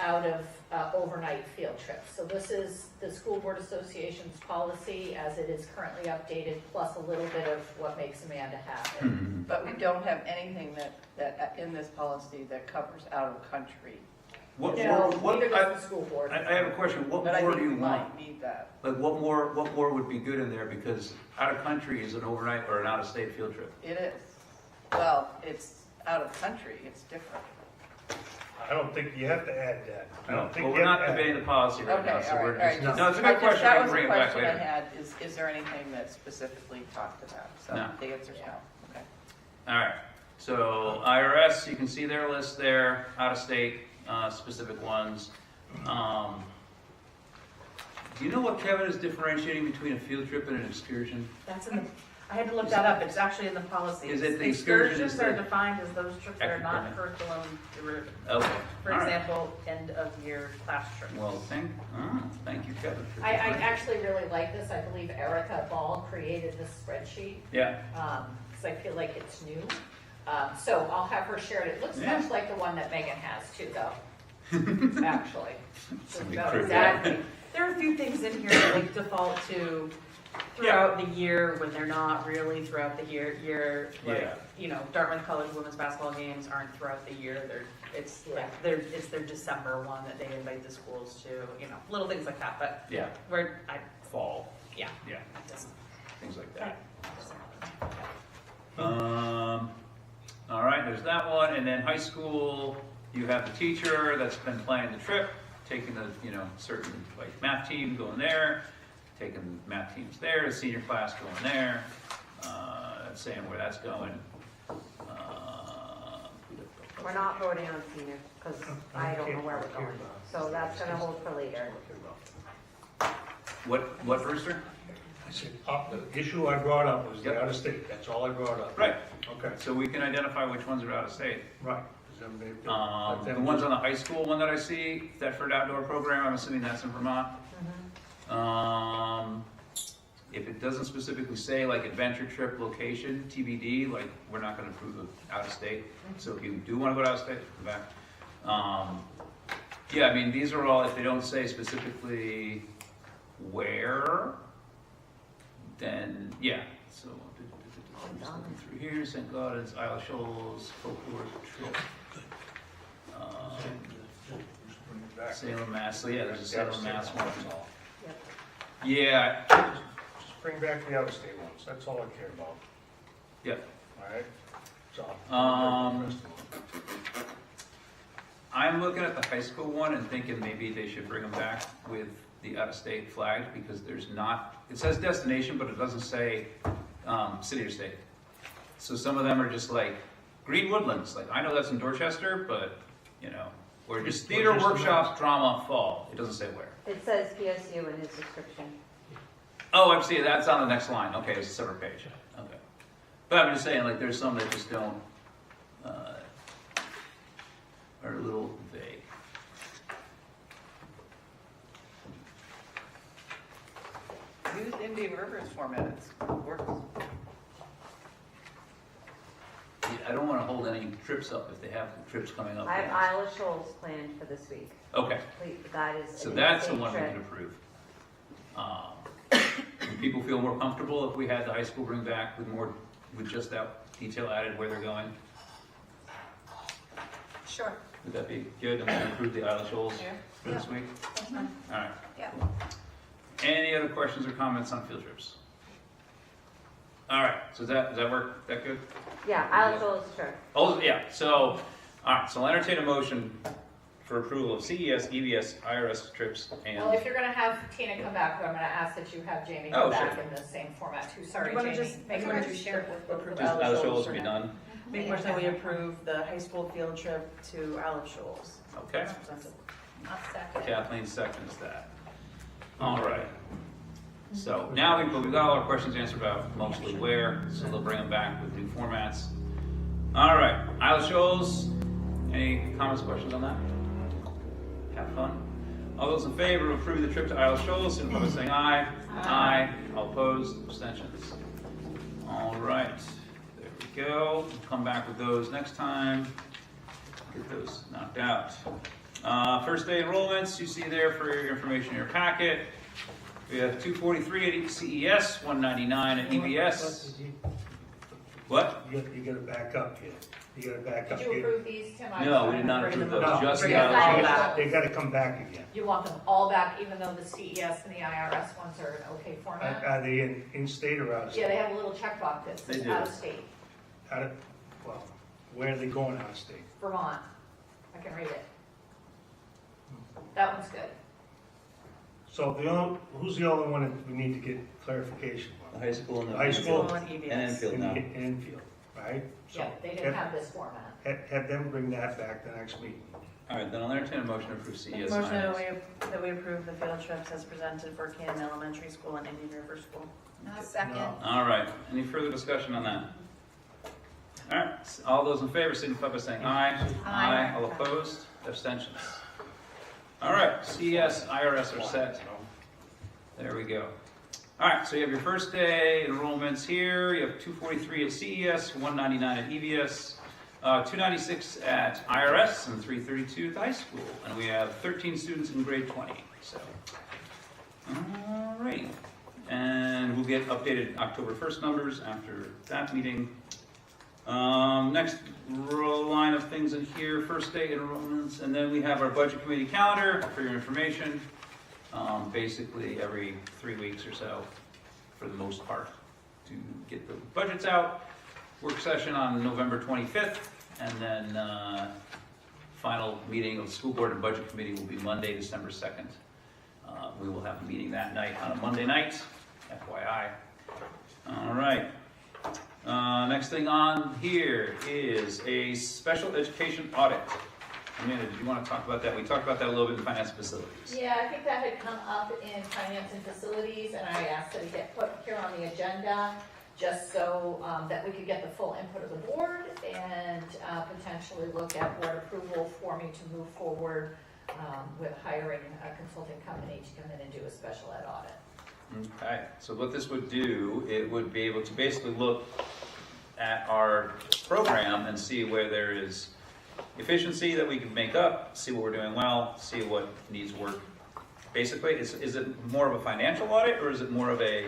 Speaker 2: out of overnight field trips. So this is the School Board Association's policy as it is currently updated, plus a little bit of what makes Amanda happy.
Speaker 1: Mhm.
Speaker 7: But we don't have anything that in this policy that covers out-of-country.
Speaker 1: What
Speaker 2: No,
Speaker 1: more,
Speaker 2: neither
Speaker 1: what,
Speaker 2: does the school board.
Speaker 1: I have a question. What
Speaker 7: But I
Speaker 1: more
Speaker 7: think
Speaker 1: do
Speaker 7: we
Speaker 1: you want?
Speaker 7: might need that.
Speaker 1: Like, what more would be good in there? Because out of country is an overnight or an out of state field trip.
Speaker 7: It is. Well, it's out-of-country, it's different.
Speaker 6: I don't think you have to add that. I don't think
Speaker 1: Well,
Speaker 6: you
Speaker 1: we're
Speaker 6: have
Speaker 1: not
Speaker 6: to add
Speaker 1: debating the policy right
Speaker 7: Okay,
Speaker 1: now, so
Speaker 7: all
Speaker 1: we're
Speaker 7: right, all right.
Speaker 1: just, no, it's a good question.
Speaker 7: That
Speaker 1: We can
Speaker 7: was
Speaker 1: bring
Speaker 7: the
Speaker 1: it back
Speaker 7: question I
Speaker 1: later.
Speaker 7: had, is there anything that specifically talked about? So
Speaker 1: No.
Speaker 7: the answer's no, okay.
Speaker 1: All right, so IRS, you can see their list there, out of state, specific ones. Do you know what Kevin is differentiating between a field trip and an excursion?
Speaker 3: That's in the, I had to look that up, it's actually in the policy.
Speaker 1: Is it the excursion is
Speaker 3: Excursions are
Speaker 1: the-
Speaker 3: defined as those trips that are not
Speaker 1: Academic.
Speaker 3: curriculum derivative.
Speaker 1: Okay,
Speaker 3: For
Speaker 1: all right.
Speaker 3: example, end of year class trips.
Speaker 1: Well, thank you, Kevin. for
Speaker 2: I
Speaker 1: differentiating.
Speaker 2: actually really like this. I believe Erica Ball created this spreadsheet,
Speaker 1: Yeah,
Speaker 2: because I feel like it's new. So I'll have her share it. It looks
Speaker 1: Yeah.
Speaker 2: much like the one that Megan has too, though, actually.
Speaker 1: It's gonna be
Speaker 2: About
Speaker 1: cryptic.
Speaker 2: exactly.
Speaker 3: There are a few things in here that like default to throughout the year when they're not really throughout the year. Like,
Speaker 1: Yeah.
Speaker 3: you know, Dartmouth College women's basketball games aren't throughout the year. It's
Speaker 2: Yeah.
Speaker 3: like, it's their December one that they invite the schools to, you know, little things like that, but
Speaker 1: yeah, fall,
Speaker 3: yeah.
Speaker 1: yeah,
Speaker 3: Just-
Speaker 1: things like that. All right, there's that one, and then high school, you have the teacher that's been planning the trip, taking the, certain, like, math team going there, taking math teams there, the senior class going there, saying where that's going.
Speaker 9: We're not voting on senior, because I don't know where we're going, so that's gonna hold for later.
Speaker 1: What, Brewster?
Speaker 6: I said, the issue I brought up was the
Speaker 1: Yep.
Speaker 6: out of state, that's all I brought up.
Speaker 1: Right,
Speaker 6: Okay,
Speaker 1: so we can identify which ones are out of state.
Speaker 6: right. 'Cause then let
Speaker 1: The
Speaker 6: them-
Speaker 1: ones on the high school one that I see, Thetford Outdoor Program, I'm assuming that's in Vermont. If it doesn't specifically say like adventure trip location, TBD, like, we're not gonna approve of out of state. So if you do wanna go out of state, come back. Yeah, I mean, these are all, if they don't say specifically where, then, yeah, so. I'm just looking through here, St. Gaudens, Isle of Shoals, folklore trip. Salem, Mass, so yeah, there's a Salem, Mass one. Yeah,
Speaker 6: Just bring back the out of state ones, that's all I care about,
Speaker 1: yep.
Speaker 6: all right? So.
Speaker 1: I'm looking at the high school one and thinking maybe they should bring them back with the out-of-state flag, because there's not, it says destination, but it doesn't say city or state. So some of them are just like Green Woodlands, like, I know that's in Dorchester, but, or just theater workshops, drama, fall, it doesn't say where.
Speaker 9: It says PSU in his description.
Speaker 1: Oh, I see, that's on the next line, okay, it's a separate page, okay. But I'm just saying, like, there's some that just don't, are a little vague.
Speaker 7: Use Indian River's format, it works.
Speaker 1: I don't want to hold any trip trips up, if they have trips coming up.
Speaker 9: I have Isla Shoals planned for this week.
Speaker 1: Okay,
Speaker 9: That is
Speaker 1: so
Speaker 9: an
Speaker 1: that's the
Speaker 9: in-state
Speaker 1: one we
Speaker 9: trip.
Speaker 1: can approve. Would people feel more comfortable if we had the high school bring back with just that detail added where they're going?
Speaker 8: Sure.
Speaker 1: Would that be good? And we can approve the Isla Shoals
Speaker 8: Yeah.
Speaker 1: for this week?
Speaker 8: That's fine.
Speaker 1: All right.
Speaker 8: Yeah.
Speaker 1: Any other questions or comments on field trips? All right, so does that work? That good?
Speaker 9: Yeah, Isla Shoals, sure.
Speaker 1: Oh, yeah, so, all right, so I'll entertain a motion for approval of CES, EVS, IRS trips, and,
Speaker 2: Well, if you're gonna have Tina come back, I'm gonna ask that you have Jamie
Speaker 1: Oh,
Speaker 2: come back
Speaker 1: sure.
Speaker 2: in the same format too. Sorry,
Speaker 3: You wanna
Speaker 2: Jamie.
Speaker 3: just-
Speaker 2: Make
Speaker 3: you
Speaker 2: sure
Speaker 3: wanna
Speaker 2: you
Speaker 3: just
Speaker 2: share it with both of
Speaker 3: approve
Speaker 2: us.
Speaker 1: just
Speaker 3: Isla
Speaker 1: Isla Shoals
Speaker 3: for
Speaker 1: will be
Speaker 3: now.
Speaker 1: done,
Speaker 3: Make motion that we approve the high school field trip to Isle of Shoals.
Speaker 1: okay?
Speaker 3: As presented.
Speaker 2: I'll second it.
Speaker 1: Kathleen seconds that. All right. So now we've got all our questions answered about mostly where, so they'll bring them back with new formats. All right, Isle Shoals, any comments, questions on that? Have fun. All those in favor of approving the trip to Isle Shoals, signify by saying aye. Aye. All opposed, abstentions. All right, there we go. We'll come back with those next time. Get those knocked out. First day enrollments, you see there for your information in your packet. We have 243 at CES, 199 at EVS. What?
Speaker 6: You gotta back up here. You gotta back up
Speaker 2: Did you
Speaker 6: here.
Speaker 2: approve these, Tim?
Speaker 1: No, we did not
Speaker 3: Bring
Speaker 1: approve
Speaker 3: them
Speaker 1: those,
Speaker 3: up.
Speaker 1: just
Speaker 3: Bring
Speaker 1: the
Speaker 3: them
Speaker 1: Isle
Speaker 3: back.
Speaker 1: Shoals.
Speaker 6: They gotta come back again.
Speaker 2: You want them all back, even though the CES and the IRS ones are in okay format?
Speaker 6: Are they in state or out of
Speaker 2: Yeah, they
Speaker 6: state?
Speaker 2: have a little checkbox that
Speaker 1: They
Speaker 2: says
Speaker 1: do.
Speaker 2: out of state,
Speaker 6: Well, where are they going out of state?
Speaker 2: Vermont. I can read it. That one's good.
Speaker 6: So who's the only one that we need to get clarification
Speaker 1: The
Speaker 6: on?
Speaker 1: high school and the.
Speaker 6: High school.
Speaker 3: And EVS.
Speaker 1: And Enfield now.
Speaker 6: Enfield, right? So
Speaker 2: Yeah, they didn't have this format.
Speaker 6: have them bring that back the next meeting.
Speaker 1: All right, then I'll entertain a motion to approve
Speaker 3: Make
Speaker 1: CES.
Speaker 3: motion
Speaker 1: and
Speaker 3: that
Speaker 1: IRS.
Speaker 3: we approve the field trips as presented for Canton Elementary School and Indian River School.
Speaker 8: I'll second.
Speaker 6: No.
Speaker 1: All right, any further discussion on that? All right, all those in favor signify by saying aye.
Speaker 8: Aye.
Speaker 1: All opposed, abstentions. All right, CES, IRS are set. There we go. All right, so you have your first day enrollments here. You have 243 at CES, 199 at EVS, 296 at IRS, and 332 at the high school. And we have 13 students in grade 20, so. All right. And we'll get updated October 1st numbers after that meeting. Next line of things in here, first day enrollments, and then we have our budget committee calendar for your information. Basically every 3 weeks or so, for the most part, to get the budgets out. Work session on November 25th, and then final meeting of the school board and budget committee will be Monday, December 2nd. We will have a meeting that night on a Monday night, FYI. All right. Next thing on here is a special education audit. Amanda, did you want to talk about that? We talked about that a little bit in finance and facilities.
Speaker 2: Yeah, I think that had come up in finance and facilities, and I asked that it get put here on the agenda, just so that we could get the full input of the board and potentially look at board approval for me to move forward with hiring a consulting company to come in and do a special ed audit.
Speaker 1: Okay, so what this would do, it would be able to basically look at our program and see where there is efficiency that we can make up, see what we're doing well, see what needs work. Basically, is it more of a financial audit or is it more of a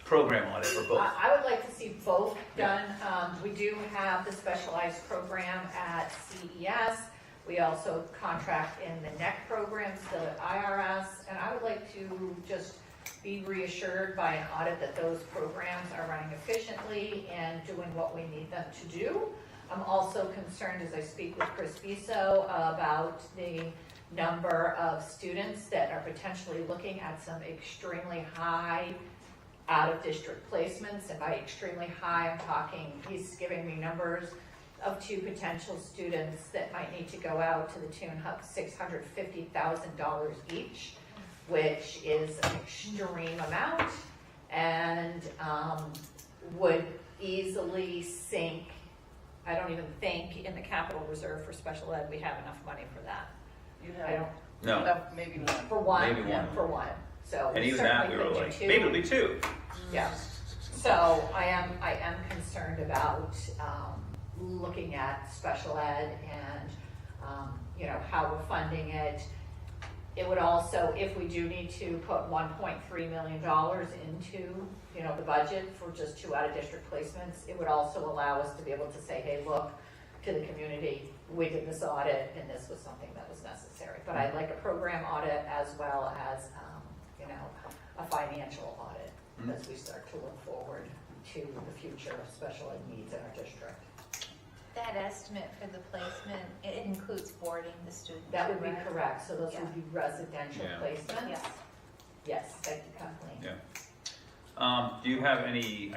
Speaker 1: program audit or both?
Speaker 2: I would like to see both done. We do have the specialized program at CES. We also contract in the NEC programs, the IRS, and I would like to just be reassured by an audit that those programs are running efficiently and doing what we need them to do. I'm also concerned as I speak with Chris Biso about the number of students that are potentially looking at some extremely high out-of-district placements. And by extremely high, I'm talking, he's giving me numbers of 2 potential students that might need to go out to the tune of $650,000 each, which is an extreme amount and would easily sink. I don't even think in the capital reserve for special ed we have enough money for that.
Speaker 7: You
Speaker 2: I
Speaker 7: have
Speaker 2: don't,
Speaker 1: No,
Speaker 7: enough, maybe one.
Speaker 2: for one,
Speaker 1: Maybe one.
Speaker 2: for one. So
Speaker 1: and
Speaker 2: we
Speaker 1: even that, we
Speaker 2: certainly
Speaker 1: were
Speaker 2: could do
Speaker 1: like,
Speaker 2: 2.
Speaker 1: maybe it'll be 2.
Speaker 2: Yeah. So I am concerned about looking at special ed and, you know, how we're funding it. It would also, if we do need to put $1.3 million into, you know, the budget for just 2 out-of-district placements, it would also allow us to be able to say, hey, look, to the community, we did this audit and this was something that was necessary. But I'd like a program audit as well as, you know, a financial audit as we start to look forward to the future of special ed needs in our district.
Speaker 8: That estimate for the placement, it includes boarding the student.
Speaker 2: That would be
Speaker 8: correct?
Speaker 2: correct, so those
Speaker 8: Yeah.
Speaker 2: would be residential
Speaker 1: Yeah.
Speaker 2: placements?
Speaker 8: Yes.
Speaker 2: Yes, thank you, Kathleen.
Speaker 1: Yeah. Do you have any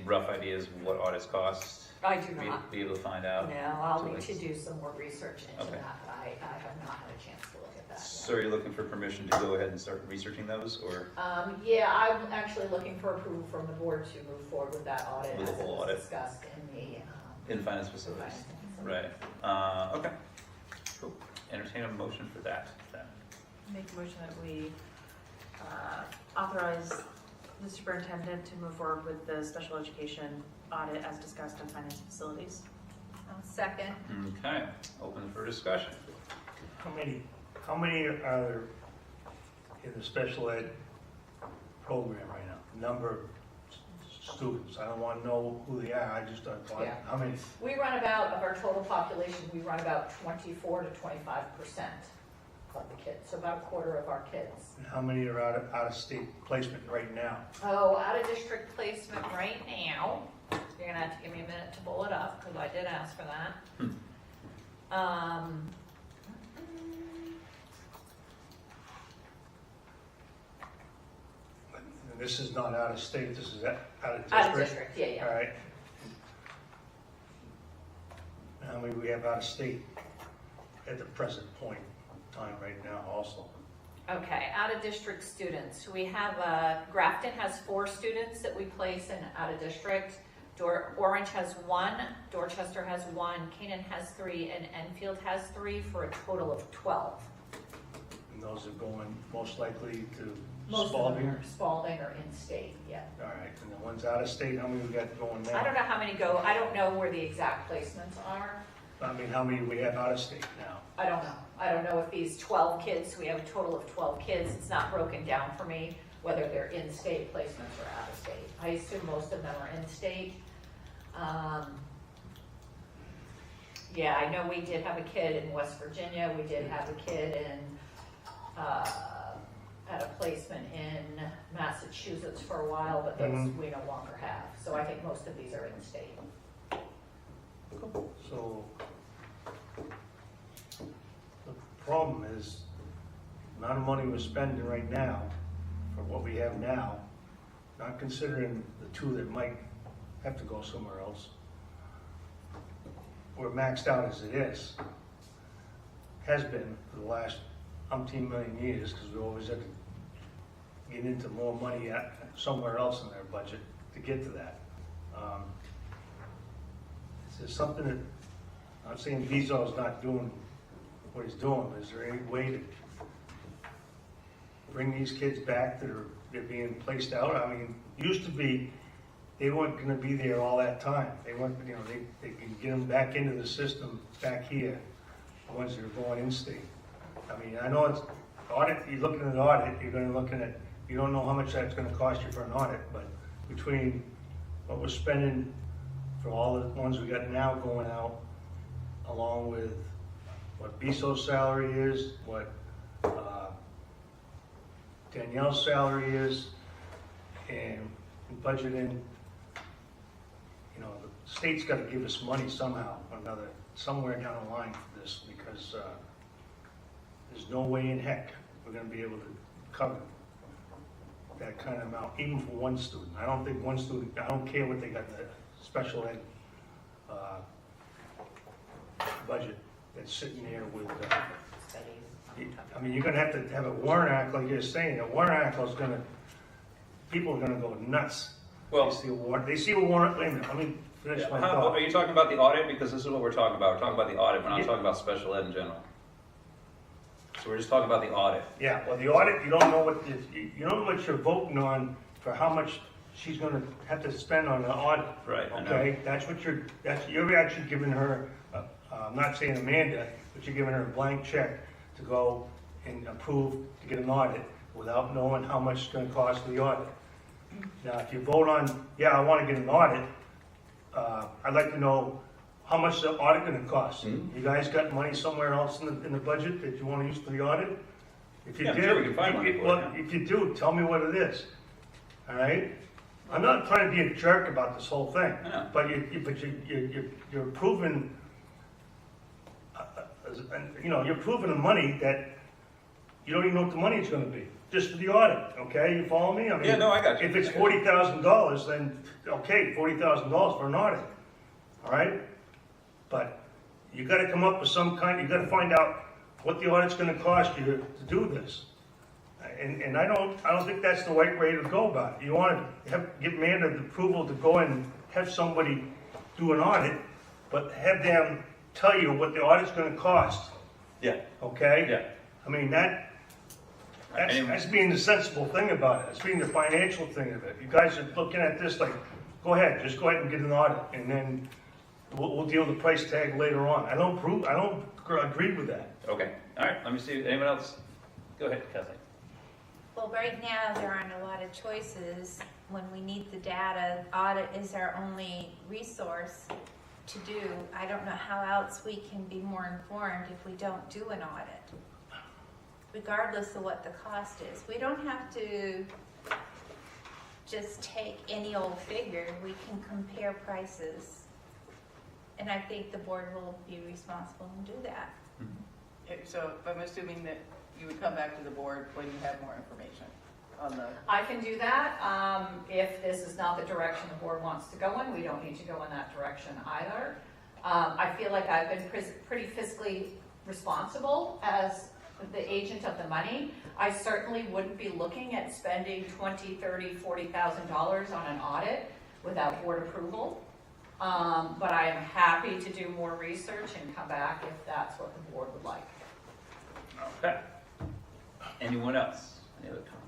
Speaker 1: rough ideas of what audits cost?
Speaker 2: I do not.
Speaker 1: Be able to find out?
Speaker 2: No, I'll
Speaker 1: So
Speaker 2: need
Speaker 1: it's-
Speaker 2: to do some more research into
Speaker 1: Okay.
Speaker 2: that, but I have not had a chance to look at that yet.
Speaker 1: So you're looking for permission to go ahead and start researching those, or?
Speaker 2: Yeah, I'm actually looking for approval from the board to move forward with that audit
Speaker 1: With
Speaker 2: as
Speaker 1: the
Speaker 2: it
Speaker 1: whole
Speaker 2: was
Speaker 1: audit?
Speaker 2: discussed in the.
Speaker 1: In finance facilities? Right. Okay. Cool. Entertain a motion for that then.
Speaker 3: Make a motion that we authorize the superintendent to move forward with the special education audit as discussed in finance facilities.
Speaker 8: Second.
Speaker 1: Okay. Open for discussion.
Speaker 6: How many are there in the special ed program right now? Number of students, I don't want to know who they are, I just don't,
Speaker 2: Yeah.
Speaker 6: how many?
Speaker 2: We run about, of our total population, we run about 24 to 25% of the kids, so about a quarter of our kids.
Speaker 6: And how many are out of state placement right now?
Speaker 2: Oh, out of district placement right now, you're gonna have to give me a minute to pull it up, because I did ask for that.
Speaker 6: And this is not out of state, this is out of district?
Speaker 2: Out of district, yeah.
Speaker 6: All right. And how many we have out of state at the present point in time right now also?
Speaker 2: Okay, out of district students, we have, Grafton has 4 students that we place in out of district. Orange has 1, Dorchester has 1, Canaan has 3, and Enfield has 3 for a total of 12.
Speaker 6: And those are going most likely to
Speaker 2: Most of
Speaker 6: Spalding?
Speaker 2: them are Spalding or in-state, yeah.
Speaker 6: All right, and the ones out of state, how many we got going now?
Speaker 2: I don't know how many go, I don't know where the exact placements are.
Speaker 6: I mean, how many we have out of state now?
Speaker 2: I don't know. I don't know if these 12 kids, we have a total of 12 kids, it's not broken down for me, whether they're in-state placements or out of state. I assume most of them are in-state. Yeah, I know we did have a kid in West Virginia, we did have a kid in, at a placement in Massachusetts for a while, but those we no longer have. So I think most of these are in-state.
Speaker 6: So, the problem is, the amount of money we're spending right now, for what we have now, not considering the 2 that might have to go somewhere else, we're maxed out as it is. Has been for the last umpteen million years, because we always had to get into more money somewhere else in their budget to get to that. Is there something that, I'm not saying Vizo's not doing what he's doing, but is there any way to bring these kids back that they're being placed out? I mean, it used to be, they weren't gonna be there all that time. They weren't, you know, they can get them back into the system back here, the ones that are going in-state. I mean, I know it's audit, you're looking at an audit, you're gonna look at, you don't know how much that's gonna cost you for an audit, but between what we're spending for all the ones we got now going out, along with what Biso's salary is, what Danielle's salary is, and budgeting, you know, the state's gotta give us money somehow or another, somewhere down the line for this, because there's no way in heck we're gonna be able to cover that kind of amount, even for one student. I don't think one student, I don't care what they got in the special ed budget that's sitting there with, I mean, you're gonna have to have a warrant article, like you're saying, a warrant article is gonna, people are gonna go nuts.
Speaker 1: Well,
Speaker 6: They see a warrant, wait a minute, let me finish my thought.
Speaker 1: are you talking about the audit? Because this is what we're talking about. We're talking about the audit. We're not
Speaker 6: Yeah.
Speaker 1: talking about special ed in general. So we're just talking about the audit.
Speaker 6: Yeah, well, the audit, you don't know what, you don't know what you're voting on for how much she's gonna have to spend on an audit.
Speaker 1: Right, I know.
Speaker 6: Okay, you're actually giving her, I'm not saying Amanda, but you're giving her a blank check to go and approve to get an audit without knowing how much it's gonna cost for the audit. Now, if you vote on, yeah, I wanna get an audit, I'd like to know how much the audit gonna cost.
Speaker 1: Mhm.
Speaker 6: You guys got money somewhere else in the budget that you wanna use for the audit? If you
Speaker 1: Yeah, I'm
Speaker 6: do,
Speaker 1: sure we can find money for it,
Speaker 6: well,
Speaker 1: yeah.
Speaker 6: if you do, tell me what it is. All right? I'm not trying to be a jerk about this whole thing,
Speaker 1: I know.
Speaker 6: but you're proving, you're proving the money that you don't even know what the money is gonna be, just for the audit, okay? You follow me? I mean,
Speaker 1: Yeah, no, I got you.
Speaker 6: if it's
Speaker 1: I got you.
Speaker 6: $40,000, then, okay, $40,000 for an audit, all right? But you gotta come up with some kind, you gotta find out what the audit's gonna cost you to do this. And I don't think that's the right way to go about it. You wanna give Amanda the approval to go and have somebody do an audit, but have them tell you what the audit's gonna cost,
Speaker 1: Yeah,
Speaker 6: okay?
Speaker 1: yeah.
Speaker 6: I mean, that's
Speaker 1: Any-
Speaker 6: being the sensible thing about it. It's being the financial thing of it. You guys are looking at this like, go ahead, just go ahead and get an audit, and then we'll deal with the price tag later on. I don't agree with that.
Speaker 1: Okay, all right, let me see, anyone else? Go ahead, Kathleen.
Speaker 8: Well, right now, there aren't a lot of choices. When we need the data, audit is our only resource to do. I don't know how else we can be more informed if we don't do an audit, regardless of what the cost is. We don't have to just take any old figure. We can compare prices. And I think the board will be responsible and do that.
Speaker 7: Okay, so I'm assuming that you would come back to the board when you have more information on the,
Speaker 2: I can do that. If this is not the direction the board wants to go in, we don't need to go in that direction either. I feel like I've been pretty fiscally responsible as the agent of the money. I certainly wouldn't be looking at spending $20,000, $30,000, $40,000 on an audit without board approval. But I am happy to do more research and come back if that's what the board would like.
Speaker 1: Okay. Anyone else? Any other comments?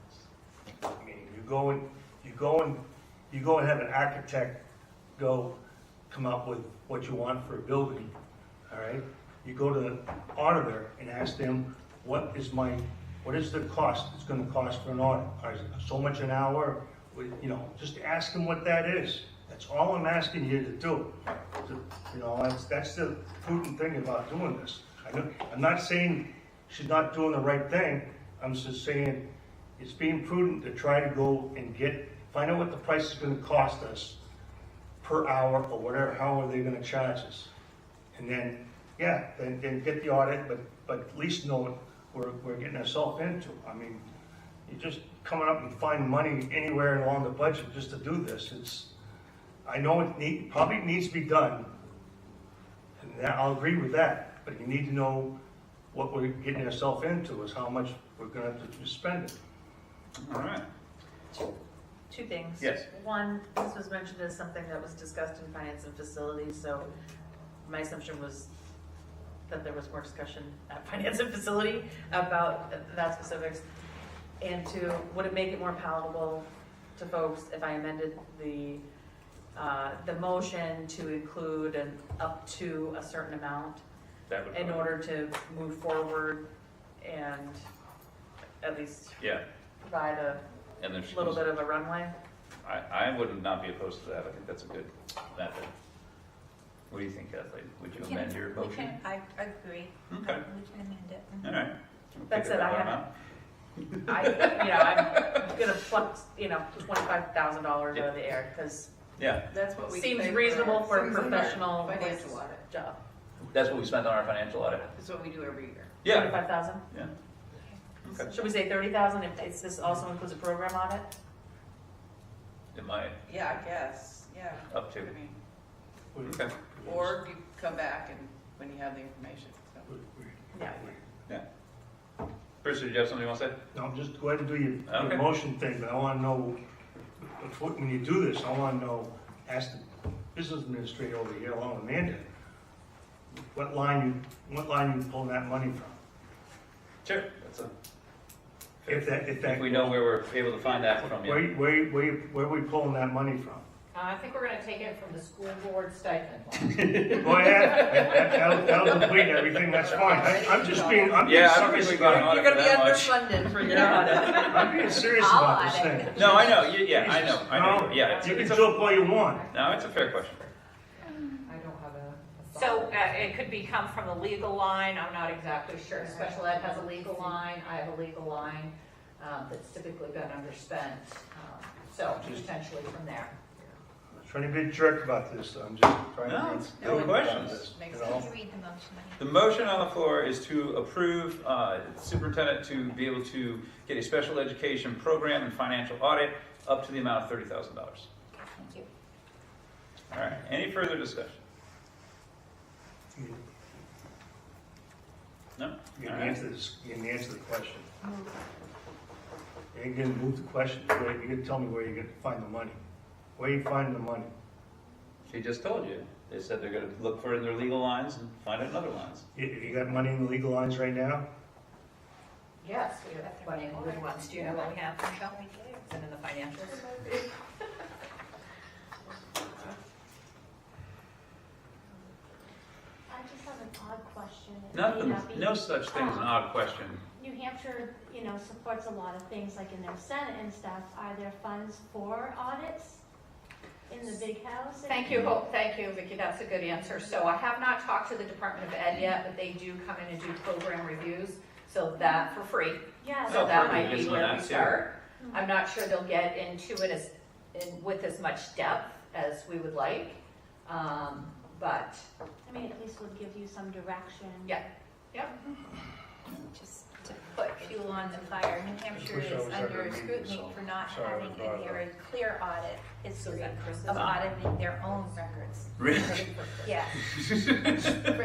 Speaker 6: I mean, you go and have an architect come up with what you want for a building, all right? You go to the auditor and ask them, what is the cost it's gonna cost for an audit? Or is it so much an hour? Just ask them what that is. That's all I'm asking you to do. That's the prudent thing about doing this. I'm not saying she's not doing the right thing. I'm just saying it's being prudent to try to go and find out what the price is gonna cost us per hour or whatever, how are they gonna charge us? And then, then get the audit, but at least know what we're getting ourselves into. I mean, you're just coming up and finding money anywhere along the budget just to do this. I know it probably needs to be done, and I'll agree with that, but you need to know what we're getting ourselves into, is how much we're gonna have to spend it.
Speaker 1: All right.
Speaker 3: Two things.
Speaker 1: Yes.
Speaker 3: One, this was mentioned as something that was discussed in finance and facilities, so my assumption was that there was more discussion at finance and facility about that specifics. And two, would it make it more palatable to folks if I amended the motion to include an up to a certain amount
Speaker 1: That would.
Speaker 3: in order to move forward and at least
Speaker 1: Yeah,
Speaker 3: provide a
Speaker 1: and then she
Speaker 3: little
Speaker 1: goes,
Speaker 3: bit of a runway?
Speaker 1: I would not be opposed to that. I think that's a good method. What do you think, Kathleen? Would you amend your motion?
Speaker 8: I agree.
Speaker 1: Okay.
Speaker 8: We can amend it.
Speaker 1: All right. We'll
Speaker 3: That
Speaker 1: pick
Speaker 3: said,
Speaker 1: a
Speaker 3: I
Speaker 1: dollar
Speaker 3: haven't-
Speaker 1: amount.
Speaker 3: I'm gonna pluck, $25,000 out of the air, because
Speaker 1: Yeah,
Speaker 7: that's what we.
Speaker 3: seems
Speaker 7: pay
Speaker 3: reasonable for a
Speaker 7: seems like our
Speaker 3: professional
Speaker 7: financial audit.
Speaker 3: job.
Speaker 1: that's what we spent on our financial audit.
Speaker 7: That's what we do every year.
Speaker 1: Yeah,
Speaker 3: 25,000?
Speaker 1: yeah. Okay.
Speaker 3: Should we say 30,000 if this also includes a program audit?
Speaker 1: It might,
Speaker 7: Yeah, I guess, yeah.
Speaker 1: up to.
Speaker 7: I mean,
Speaker 1: Okay.
Speaker 7: or you come back and, when you have the information, so.
Speaker 3: Yeah.
Speaker 1: Bruce, did you have something you want to say?
Speaker 6: No, just go ahead and do your
Speaker 1: Okay.
Speaker 6: motion thing, but I wanna know, when you do this, I wanna know, ask the business administrator over here, along with Amanda, what line you pulling that money from?
Speaker 1: Sure. That's a If we know where we're able to find that from
Speaker 6: Where,
Speaker 1: you.
Speaker 6: where are we pulling that money from?
Speaker 2: I think we're gonna take it from the school board stipend line.
Speaker 6: Go ahead, that'll complete everything, that's fine. I'm just being, I'm being
Speaker 1: Yeah, I don't think
Speaker 6: serious
Speaker 1: we got an
Speaker 6: about it.
Speaker 1: audit
Speaker 3: You're
Speaker 1: for
Speaker 3: gonna be
Speaker 1: that much.
Speaker 3: underfunded for your audit.
Speaker 6: I'm being serious
Speaker 2: I'll
Speaker 6: about this
Speaker 2: audit.
Speaker 6: thing.
Speaker 1: No, I know, yeah, I know,
Speaker 6: No,
Speaker 1: yeah.
Speaker 6: You can
Speaker 1: It's a,
Speaker 6: talk all you want.
Speaker 1: no, it's a fair question.
Speaker 2: I don't have a. So, it could become from the legal line, I'm not exactly sure. Special ed has a legal line, I have a legal line, that's typically been underspent. So potentially from there.
Speaker 6: I'm trying to be a jerk about this, I'm just trying
Speaker 1: No,
Speaker 6: to
Speaker 1: it's
Speaker 6: be
Speaker 1: good
Speaker 6: diligent about
Speaker 1: questions.
Speaker 6: this,
Speaker 3: Makes
Speaker 6: you
Speaker 8: Can
Speaker 6: know?
Speaker 8: you read the motion?
Speaker 1: The motion on the floor is to approve superintendent to be able to get a special education program and financial audit up to the amount of $30,000.
Speaker 8: Thank you.
Speaker 1: All right, any further discussion? No?
Speaker 6: You
Speaker 1: All
Speaker 6: can
Speaker 1: right.
Speaker 6: answer this, you can answer the question. You ain't gonna move the question, you're gonna tell me where you're gonna find the money. Where are you finding the money?
Speaker 1: She just told you. They said they're gonna look for it in their legal lines and find it in other lines.
Speaker 6: You got money in the legal lines right now?
Speaker 2: Yes, we have money in the legal ones. Do you know what we have, Michelle? Is it in the financials?
Speaker 11: I just have an odd question. It may
Speaker 1: Nothing,
Speaker 11: not be-
Speaker 1: no such thing as an odd question.
Speaker 11: New Hampshire, supports a lot of things like in their Senate and stuff. Are there funds for audits in the big house?
Speaker 2: Thank you, Vicki, that's a good answer. So I have not talked to the Department of Ed yet, but they do come in and do program reviews, so that for free.
Speaker 11: Yeah.
Speaker 2: So that might
Speaker 1: perfect.
Speaker 2: be
Speaker 1: Yes,
Speaker 2: where we
Speaker 1: that too.
Speaker 2: start. I'm not sure they'll get into it with as much depth as we would like, but,
Speaker 11: I mean, at least would give you some direction.
Speaker 2: yeah.
Speaker 8: Just to put fuel on the fire, New Hampshire
Speaker 6: wish I
Speaker 8: is
Speaker 6: was at
Speaker 8: under
Speaker 6: a meeting,
Speaker 8: scrutiny
Speaker 6: so
Speaker 8: for not
Speaker 6: sorry I
Speaker 8: having
Speaker 6: was brought
Speaker 8: a
Speaker 6: up.
Speaker 8: very clear audit history
Speaker 2: Chris's
Speaker 8: of
Speaker 2: audit?
Speaker 8: auditing their own records.
Speaker 1: Really?
Speaker 8: Yeah, for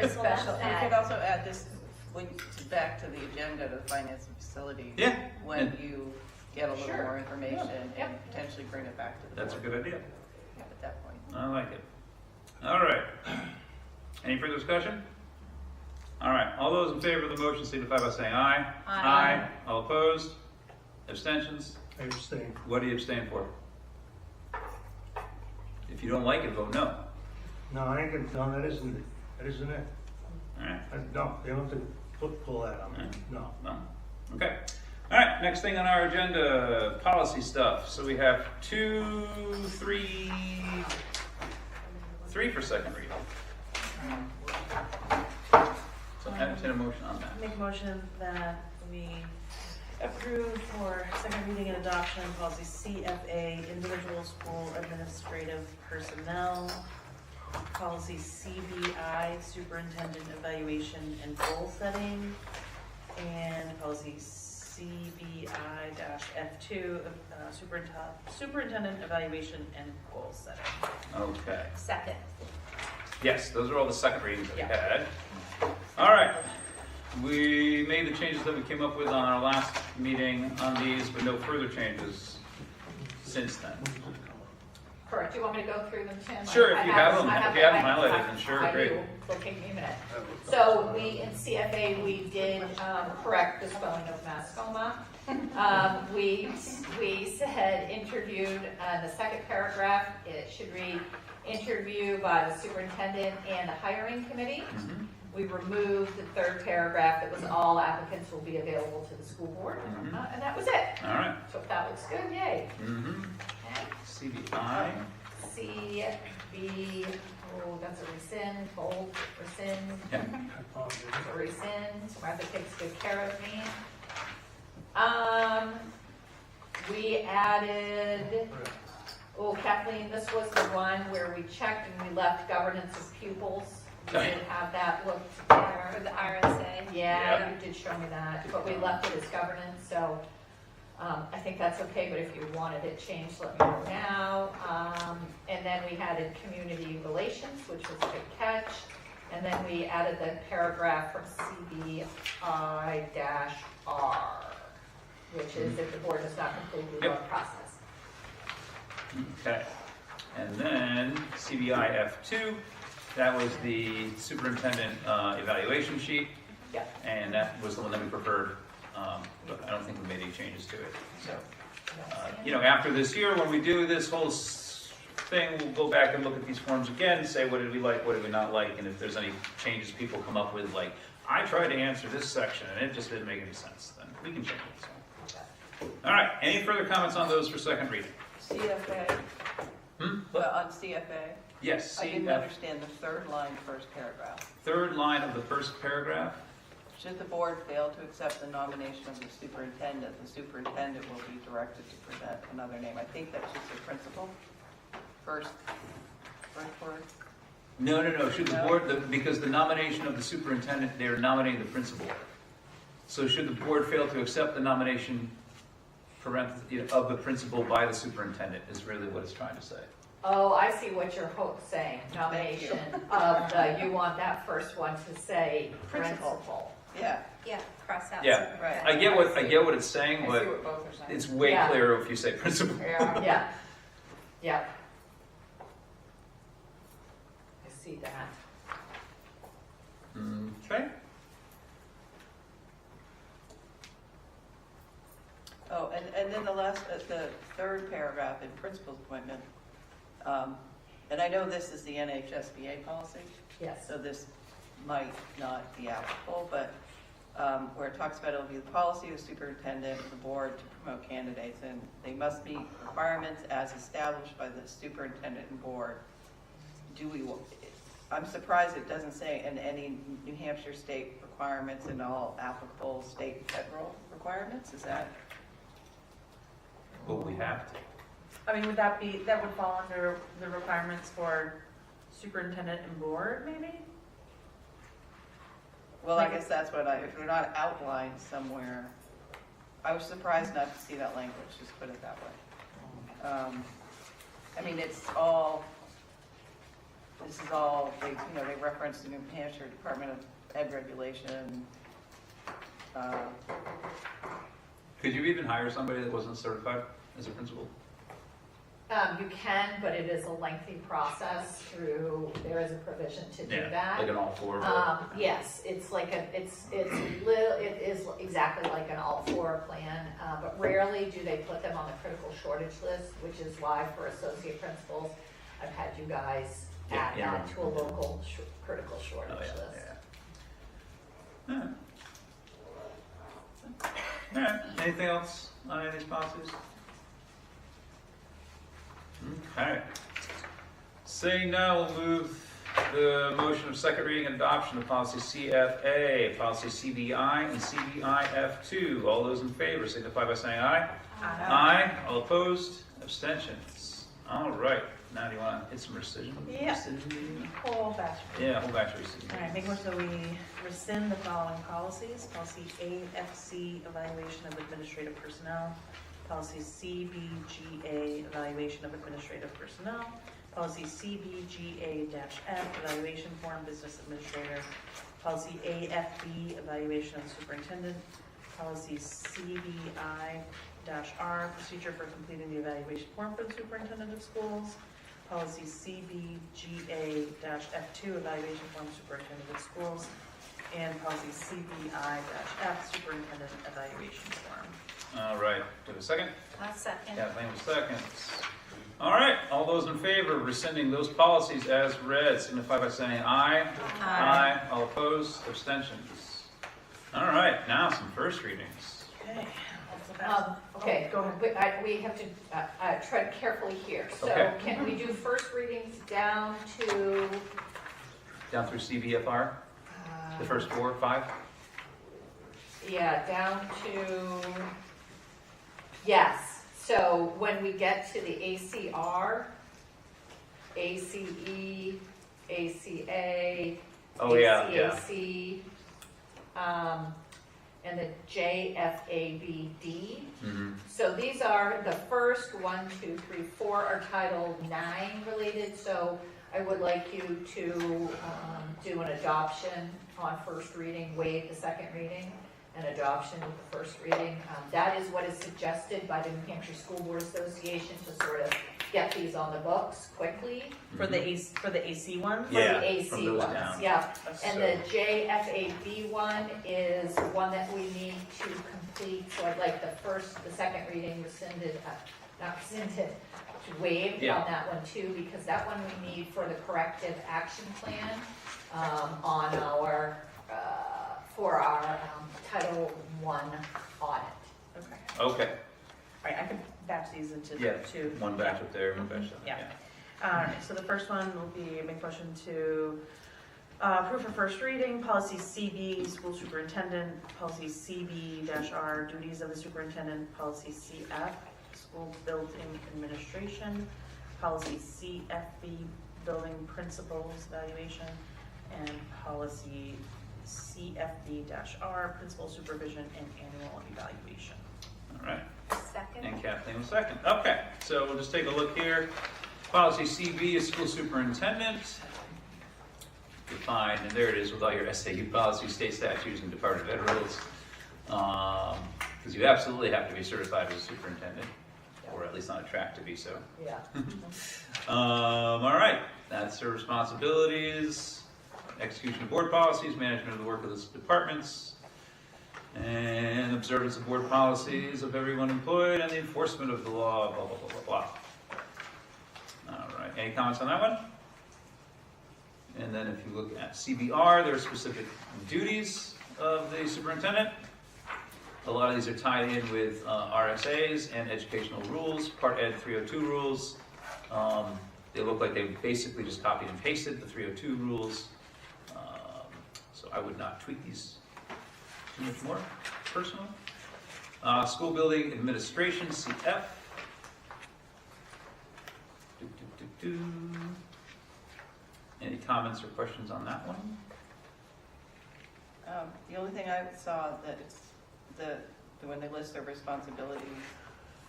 Speaker 8: special
Speaker 7: And you could
Speaker 8: ed.
Speaker 7: also add this, back to the agenda, to finance and facility.
Speaker 1: Yeah.
Speaker 7: When you get a little
Speaker 2: Sure.
Speaker 7: more information
Speaker 2: Yeah.
Speaker 7: and potentially bring it back to the
Speaker 1: That's a
Speaker 7: board
Speaker 1: good idea.
Speaker 7: at that point.
Speaker 1: I like it. All right. Any further discussion? All right, all those in favor of the motion signify by saying aye.
Speaker 8: Aye.
Speaker 1: All opposed? Abstentions?
Speaker 6: I abstain.
Speaker 1: What do you abstain for? If you don't like it, vote no.
Speaker 6: No, I ain't gonna, no, that isn't it, that isn't it.
Speaker 1: All right,
Speaker 6: No, they don't have to pull that on me, no.
Speaker 1: no. Okay. All right, next thing on our agenda, policy stuff. So we have three for second reading. So entertain a motion on that.
Speaker 3: Make a motion that we approve for second reading and adoption policy CFA, individual school administrative personnel, policy CBI, superintendent evaluation and goal setting, and policy CBI-F2, superintendent evaluation and goal setting.
Speaker 1: Okay.
Speaker 8: Second.
Speaker 1: Yes, those are all the second readings that we
Speaker 2: Yeah.
Speaker 1: had. All right. We made the changes that we came up with on our last meeting on these, but no further changes since then.
Speaker 2: Correct, do you want me to go through them, Tim?
Speaker 1: Sure,
Speaker 2: I
Speaker 1: if you have them,
Speaker 2: I
Speaker 1: if you have them
Speaker 2: I-
Speaker 1: highlighted, then sure,
Speaker 2: I
Speaker 1: great.
Speaker 2: do. It'll take me a minute. So we, in CFA, we did correct the spelling of mascoma. We said interviewed, the second paragraph, it should read interview by the superintendent and the hiring committee.
Speaker 1: Mhm.
Speaker 2: We removed the third paragraph that was all applicants will be available to the school board,
Speaker 1: Mhm.
Speaker 2: and that was it.
Speaker 1: All right.
Speaker 2: So if that looks good, yay.
Speaker 1: Mm-hmm.
Speaker 2: Okay.
Speaker 1: CBI.
Speaker 2: CB, oh, that's a rescind, hold, rescind,
Speaker 1: Yeah.
Speaker 2: a rescind, Martha takes good care of me. We added, oh Kathleen, this was the one where we checked and we left governance as pupils. We did have that looked there.
Speaker 8: For the RSA.
Speaker 2: Yeah, you did show me that, but we left it as governance, so, I think that's okay, but if you wanted it changed, let me know now. And then we added community relations, which was a good catch. And then we added the paragraph from CBI-R, which is if the board does not complete the
Speaker 1: Yep.
Speaker 2: vote process.
Speaker 1: Okay. And then CBI F2, that was the superintendent evaluation sheet.
Speaker 2: Yep.
Speaker 1: And that was the one that we preferred but I don't think we made any changes to it, so. After this year, when we do this whole thing, we'll go back and look at these forms again and say, what did we like, what did we not like, and if there's any changes people come up with, like, I tried to answer this section and it just didn't make any sense, then we can change it, so. All right, any further comments on those for second reading?
Speaker 7: CFA, well, on CFA,
Speaker 1: Yes,
Speaker 7: I didn't
Speaker 1: CF,
Speaker 7: understand the third line, first paragraph.
Speaker 1: third line of the first paragraph.
Speaker 7: Should the board fail to accept the nomination of the superintendent will be directed to present another name. I think that's just the principal. First word.
Speaker 1: No, should the
Speaker 7: No?
Speaker 1: board, because the nomination of the superintendent, they're nominating the principal. So should the board fail to accept the nomination of the principal by the superintendent is really what it's trying to say.
Speaker 2: Oh, I see what you're saying, nomination of you want that first one to say principal.
Speaker 7: Yeah,
Speaker 8: Yeah, cross out.
Speaker 1: Yeah.
Speaker 7: right.
Speaker 1: I get what it's saying,
Speaker 7: I see
Speaker 1: but
Speaker 7: what both are saying.
Speaker 1: it's way
Speaker 2: Yeah.
Speaker 1: clearer if you say principal.
Speaker 2: Yeah. I see that.
Speaker 1: Okay.
Speaker 7: Oh, and then the third paragraph in principal's appointment, and I know this is the NHSBA policy,
Speaker 2: Yes.
Speaker 7: so this might not be applicable, but where it talks about it'll be the policy of the superintendent of the board to promote candidates, and they must meet requirements as established by the superintendent and board. I'm surprised it doesn't say in any New Hampshire state requirements and all applicable state and federal requirements, is that?
Speaker 1: But we have to.
Speaker 3: I mean, that would fall under the requirements for superintendent and board, maybe?
Speaker 7: Well, I guess that's what if they're not outlined somewhere, I was surprised not to see that language, just put it that way. I mean, this is all, they reference the New Hampshire Department of Ed regulation.
Speaker 1: Could you even hire somebody that wasn't certified as a principal?
Speaker 2: You can, but it is a lengthy process there is a provision to do that.
Speaker 1: Like an all four.
Speaker 2: Yes, it is exactly like an all-four plan, but rarely do they put them on the critical shortage list, which is why for associate principals, I've had you guys add that to a local critical shortage list.
Speaker 1: Yeah. All right, anything else on any of these policies? Okay. Saying now, we'll move the motion of second reading and adoption of policy CFA, policy CBI, and CBIF2. All those in favor signify by saying aye. Aye. All opposed? Abstentions. All right. Now, do you want to hit some rescission?
Speaker 3: Yeah.
Speaker 1: Rescission?
Speaker 3: Whole batch.
Speaker 1: Yeah, whole batch of rescission.
Speaker 3: All right, make motion that we rescind the following policies. Policy AFC, evaluation of administrative personnel. Policy CBGA, evaluation of administrative personnel. Policy CBGA-F, evaluation form, business administrator. Policy AFB, evaluation of superintendent. Policy CBI-R, procedure for completing the evaluation form for the superintendent of schools. Policy CBGA-F2, evaluation form, superintendent of schools. And policy CBI-F, superintendent evaluation form.
Speaker 1: All right. Do we have a second?
Speaker 8: I'll second.
Speaker 1: Kathleen with seconds. All right. All those in favor of rescinding those policies as read signify by saying aye.
Speaker 8: Aye.
Speaker 1: All opposed? Abstentions. All right. Now some first readings.
Speaker 3: Okay.
Speaker 2: Okay,
Speaker 3: Go ahead.
Speaker 2: we have to tread carefully here. So
Speaker 1: Okay.
Speaker 2: can we do first readings down to?
Speaker 1: Down through CBFR, the first 4 or 5?
Speaker 2: Yeah, down to, yes. So when we get to the ACR, ACE, ACA,
Speaker 1: Oh, yeah,
Speaker 2: ACAC, and the JFABD.
Speaker 1: Mm-hmm.
Speaker 2: So these are the first 1, 2, 3, 4 are Title IX related. So I would like you to do an adoption on first reading, waive the second reading. and adoption with the first reading. That is what is suggested by the New Hampshire School Board Association to sort of get these on the books quickly.
Speaker 3: For the AC ones?
Speaker 2: For
Speaker 1: Yeah,
Speaker 2: the AC
Speaker 1: from those
Speaker 2: ones,
Speaker 1: down.
Speaker 2: yeah. And the
Speaker 1: So-
Speaker 2: JFAB one is one that we need to complete, so I'd like the second reading rescinded, not rescinded, waived
Speaker 1: Yeah.
Speaker 2: on that one too, because that one we need for the corrective action plan, on our, for our, Title I audit.
Speaker 3: Okay.
Speaker 1: Okay,
Speaker 3: All right, I can batch these into
Speaker 1: yeah,
Speaker 3: two.
Speaker 1: one batch up there, one batch down there,
Speaker 3: Yeah.
Speaker 1: yeah.
Speaker 3: All right, so the first one will be make motion to approve for first reading, policy CB, school superintendent, policy CB-R, duties of the superintendent, policy CF, school building administration, policy CFB, building principals evaluation, and policy CFB-R, principal supervision and annual evaluation.
Speaker 1: All right.
Speaker 8: Second.
Speaker 1: And Kathleen will second. Okay, so we'll just take a look here. Policy CB is school superintendent. Defined, and there it is with all your SAU policies, state statutes, and Department of Ed rules. Because you absolutely have to be certified as a superintendent, or at least on a track to be so.
Speaker 2: Yeah.
Speaker 1: All right, that's their responsibilities. Execution of board policies, management of the work of the departments, and observance of board policies of everyone employed, and the enforcement of the law, blah, blah, blah, blah, blah. All right, any comments on that one? And then if you look at CBR, there are specific duties of the superintendent. A lot of these are tied in with RSAs and educational rules, Part Ed 302 rules. They look like they basically just copied and pasted the 302 rules. So I would not tweak these too much more, personally. School building administration, CF. Any comments or questions on that one?
Speaker 7: The only thing I saw that it's when they list their responsibilities,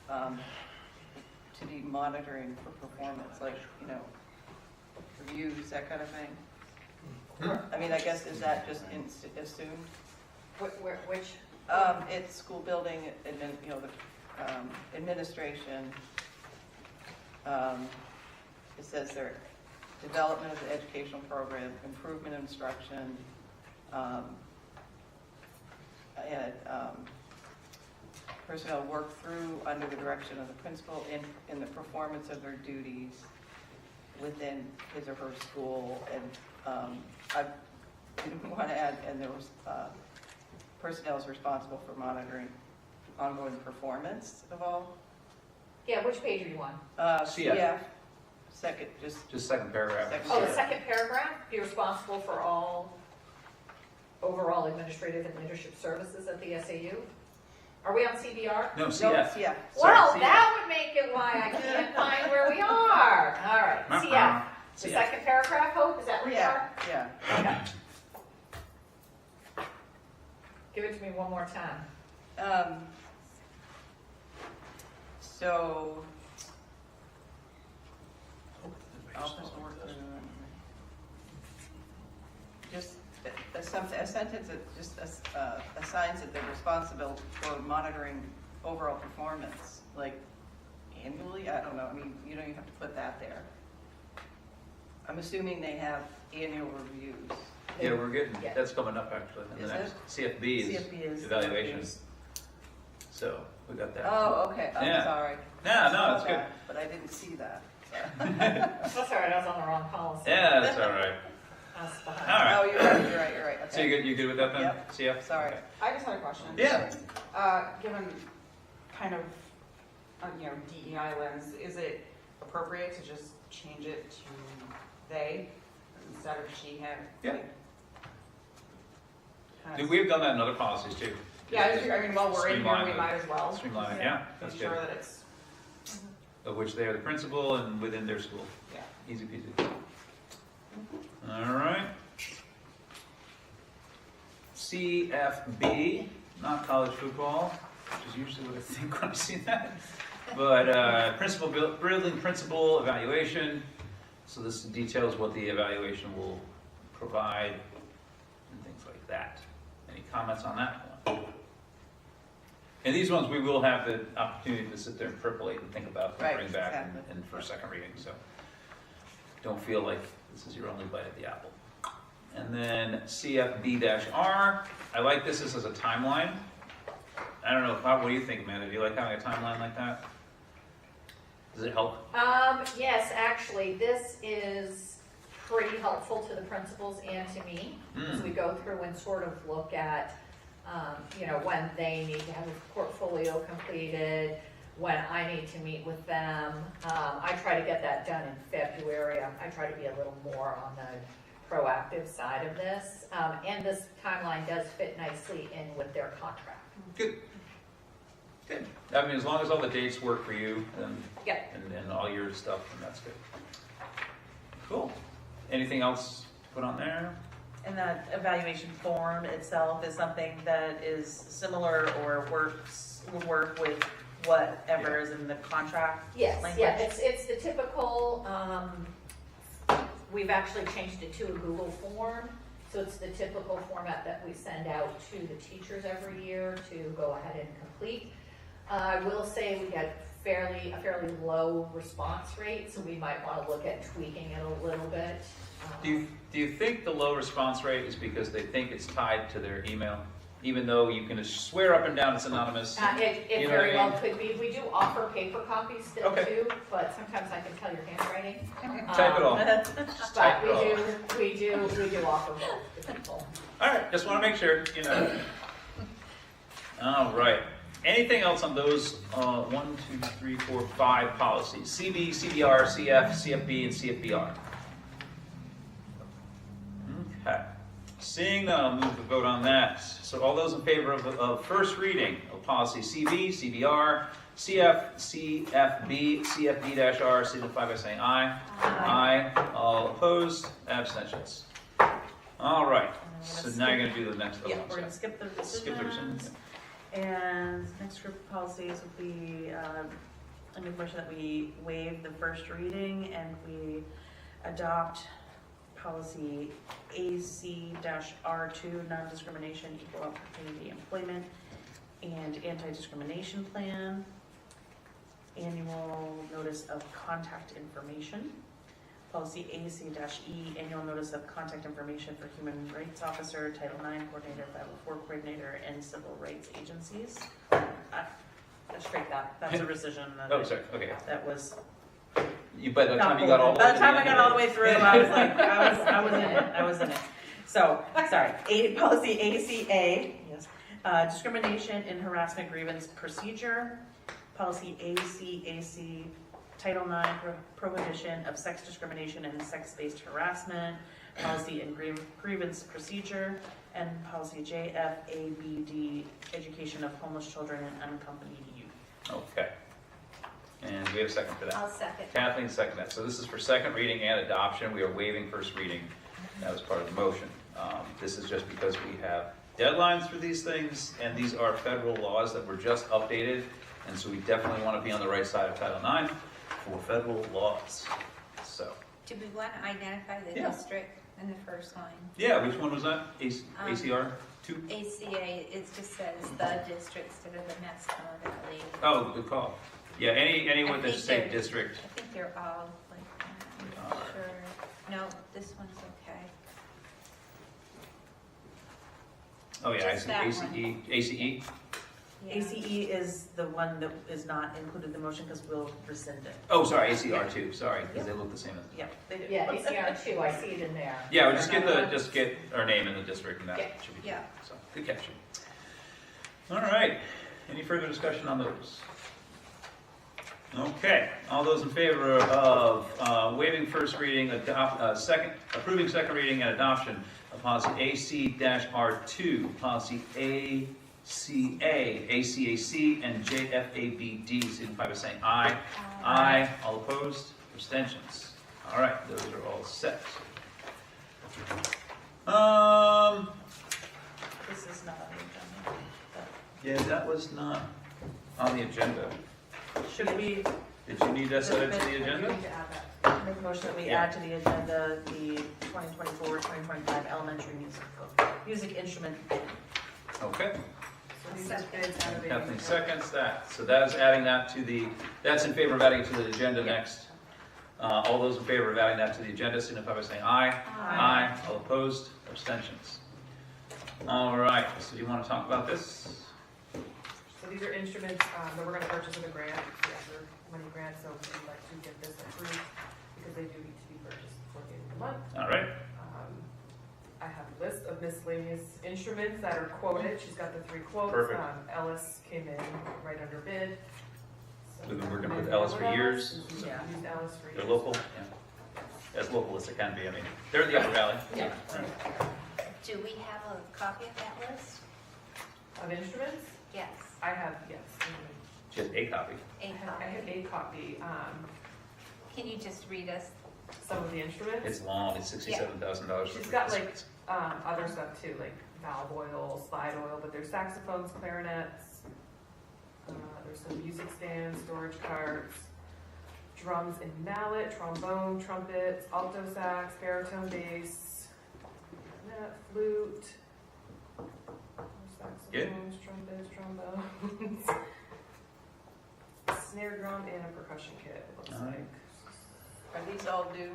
Speaker 7: to be monitoring for performance, like, reviews, that kind of thing. I mean, I guess, is that just assumed?
Speaker 2: Which?
Speaker 7: It's school building, the administration. It says their development of the educational program, improvement of instruction, and personnel work through under the direction of the principal in the performance of their duties within his or her school. And I didn't want to add, and there was personnel is responsible for monitoring ongoing performance of all.
Speaker 2: Yeah, which page are you on?
Speaker 1: CF.
Speaker 7: Second,
Speaker 1: Just second paragraph.
Speaker 7: Second.
Speaker 2: Oh, the second paragraph, be responsible for all overall administrative and leadership services at the SAU? Are we on CBR?
Speaker 1: No,
Speaker 7: no,
Speaker 1: CF.
Speaker 7: CF.
Speaker 2: Well,
Speaker 1: CF.
Speaker 2: that would make it why I can't find where we are. All right, CF. The
Speaker 1: CF.
Speaker 2: second paragraph, Hope, is that where you are?
Speaker 7: Yeah.
Speaker 2: Okay. Give it to me one more time.
Speaker 7: So, office work, just a sentence that just assigns that they're responsible for monitoring overall performance, like annually. I don't know. I mean, you don't even have to put that there. I'm assuming they have annual reviews.
Speaker 1: Yeah, we're getting,
Speaker 2: Yeah.
Speaker 1: that's coming up actually. In
Speaker 7: Is
Speaker 1: the next CFB is
Speaker 3: CFB
Speaker 1: evaluation. So we got that.
Speaker 7: Oh, okay. I'm
Speaker 1: Yeah.
Speaker 7: sorry.
Speaker 1: No, no, it's
Speaker 7: Saw
Speaker 1: good.
Speaker 7: that, but I didn't see that.
Speaker 2: That's all right, I was on the wrong policy.
Speaker 1: Yeah, that's all right.
Speaker 2: That's behind.
Speaker 1: All right.
Speaker 7: Oh, you're right. Okay.
Speaker 1: So you good with that then?
Speaker 7: Yep.
Speaker 1: CF?
Speaker 7: Sorry.
Speaker 1: Okay.
Speaker 4: I just had a question.
Speaker 1: Yeah.
Speaker 4: Given kind of, DEI lens, is it appropriate to just change it to they instead of she, him?
Speaker 1: Yeah.
Speaker 4: Like, kind
Speaker 1: Dude,
Speaker 4: of-
Speaker 1: we've done that in other policies too.
Speaker 4: Yeah, I mean, while we're in here,
Speaker 1: Streamline
Speaker 4: we
Speaker 1: it.
Speaker 4: might as well.
Speaker 1: Streamline it, yeah, that's
Speaker 4: Make sure
Speaker 1: good.
Speaker 4: that it's,
Speaker 1: Of which they are the principal and within their school.
Speaker 4: yeah.
Speaker 1: Easy peasy. All right. CFB, not college football, which is usually what I think when I see that. But building principal evaluation. So this details what the evaluation will provide and things like that. Any comments on that one? And these ones, we will have the opportunity to sit there and percolate and think about and
Speaker 7: Right,
Speaker 1: bring back
Speaker 7: exactly.
Speaker 1: and for second reading, so don't feel like this is your only bite at the apple. And then CFB-R, I like this as a timeline. I don't know, what do you think, Amanda? Do you like having a timeline like that? Does it help?
Speaker 2: Yes, actually, this is pretty helpful to the principals and to me, as we go through and sort of look at, when they need to have a portfolio completed, when I need to meet with them. I try to get that done in February. I try to be a little more on the proactive side of this. And this timeline does fit nicely in with their contract.
Speaker 1: Good. Good. I mean, as long as all the dates work for you
Speaker 2: Yep.
Speaker 1: and all your stuff, then that's good. Cool. Anything else to put on there?
Speaker 3: And that evaluation form itself is something that is similar or would work with whatever is in the contract
Speaker 2: Yes,
Speaker 3: language?
Speaker 2: yeah, it's the typical, we've actually changed it to a Google form. So it's the typical format that we send out to the teachers every year to go ahead and complete. I will say we get a fairly low response rate, so we might want to look at tweaking it a little bit.
Speaker 1: Do you think the low response rate is because they think it's tied to their email? Even though you can swear up and down it's anonymous?
Speaker 2: It
Speaker 1: You know
Speaker 2: very
Speaker 1: what I
Speaker 2: well could be. We do offer paper copies still
Speaker 1: Okay.
Speaker 2: too, but sometimes I can tell your handwriting.
Speaker 1: Type it all.
Speaker 2: But we do offer both to people.
Speaker 1: All right, just want to make sure, All right. Anything else on those 1, 2, 3, 4, 5 policies? CB, CBR, CF, CFB, and CFBR. Okay. Seeing none, I'll move the vote on that. So all those in favor of first reading of policy CB, CBR, CF, CFB, CFB-R, signify by saying aye. Aye. All opposed? Abstentions. All right. So now you're going to do the next
Speaker 3: Yeah,
Speaker 1: one.
Speaker 3: we're gonna skip the decisions.
Speaker 1: Skip the decisions.
Speaker 3: And next group of policies would be, a new motion that we waive the first reading and we adopt policy AC-R2, non-discrimination, equal opportunity employment, and anti-discrimination plan, annual notice of contact information, policy AC-E, annual notice of contact information for human rights officer, Title IX coordinator, 504 coordinator, and civil rights agencies. Straight that, that's a rescission.
Speaker 1: Oh, sorry, okay.
Speaker 3: That was
Speaker 1: By the time you got all the way
Speaker 3: by the time I
Speaker 1: end
Speaker 3: got
Speaker 1: of
Speaker 3: all
Speaker 1: it.
Speaker 3: the way through, I was like, I was in it. So, sorry, policy ACA, yes, discrimination and harassment grievance procedure, policy ACAC, Title IX prohibition of sex discrimination and sex-based harassment, policy and grievance procedure, and policy JFABD, education of homeless children and unaccompanied youth.
Speaker 1: Okay. And we have a second for that.
Speaker 8: I'll second.
Speaker 1: Kathleen seconded that. So this is for second reading and adoption. We are waiving first reading. That was part of the motion. This is just because we have deadlines for these things, and these are federal laws that were just updated, and so we definitely want to be on the right side of Title IX for federal laws. So,
Speaker 8: Do we want to identify the
Speaker 1: Yeah.
Speaker 8: district in the first line?
Speaker 1: yeah, which one was that? ACR 2?
Speaker 8: ACA, it just says the district instead of the Mexico Valley.
Speaker 1: Oh, good call. Yeah, anyone
Speaker 8: I
Speaker 1: that
Speaker 8: think
Speaker 1: say
Speaker 8: they're-
Speaker 1: district.
Speaker 8: I think they're all like that. I'm not sure. No, this one's okay.
Speaker 1: Oh yeah, I
Speaker 8: Just
Speaker 1: see.
Speaker 8: that
Speaker 1: ACE.
Speaker 8: Yeah.
Speaker 3: ACE is the one that is not included in the motion because we'll rescind it.
Speaker 1: Oh, sorry, ACR 2. Sorry, because they look the same as.
Speaker 3: Yeah, they do.
Speaker 2: Yeah, ACR2, I see it in there.
Speaker 1: Yeah, we just get our name in the district and that
Speaker 2: Yeah.
Speaker 1: should be.
Speaker 8: Yeah.
Speaker 1: So, good catch. All right. Any further discussion on those? Okay. All those in favor of waiving first reading, approving second reading and adoption of policy AC-R2, policy ACAC, and JFABD, signify by saying aye. Aye. All opposed? Abstentions? All right, those are all set.
Speaker 3: This is not on the
Speaker 1: Yeah, that was not on the agenda.
Speaker 3: agenda. Should we
Speaker 1: Did you need us added to the agenda?
Speaker 4: need to add that.
Speaker 3: make a motion that we
Speaker 1: Yeah.
Speaker 3: add to the agenda the 2024-2025 elementary music instrument bid?
Speaker 1: Okay.
Speaker 4: So
Speaker 5: These are bids out of
Speaker 1: Kathleen
Speaker 5: a-
Speaker 1: seconds that. So that is adding that to the, that's in favor of adding it to the agenda next. All those in favor of adding that to the agenda signify by saying aye. Aye. All opposed, abstentions. All right, so do you want to talk about this?
Speaker 5: So these are instruments that we're gonna purchase with a grant, the other money grant, so we'd like to get this approved because they do need to be purchased before the end of the month.
Speaker 1: All right,
Speaker 5: I have a list of miscellaneous instruments that are quoted. She's got the 3 quotes.
Speaker 1: Perfect.
Speaker 5: Ellis came in right under bid. So
Speaker 1: We've been working with
Speaker 5: we've
Speaker 1: Ellis for
Speaker 5: been
Speaker 1: years.
Speaker 5: Used Ellis for years.
Speaker 1: They're local, yeah. As local as they can be, I mean, they're in the Upper Valley.
Speaker 5: Yeah.
Speaker 8: Do we have a copy of that list?
Speaker 5: Of instruments?
Speaker 8: Yes,
Speaker 5: I have, yes.
Speaker 1: Just a copy.
Speaker 8: a
Speaker 5: I have
Speaker 8: copy.
Speaker 5: a copy.
Speaker 8: Can you just read us?
Speaker 5: Some of the instruments.
Speaker 1: It's long, it's $67,000.
Speaker 5: She's got like other stuff too, like valve oil, slide oil, but there's saxophones, clarinets, there's some music stands, storage carts, drums and mallet, trombone, trumpets, alto sax, baritone bass, clarinet, flute, saxophones, trumpets, trombones, snare drum, and a percussion kit, it looks
Speaker 1: All right.
Speaker 5: like.
Speaker 7: Are these all new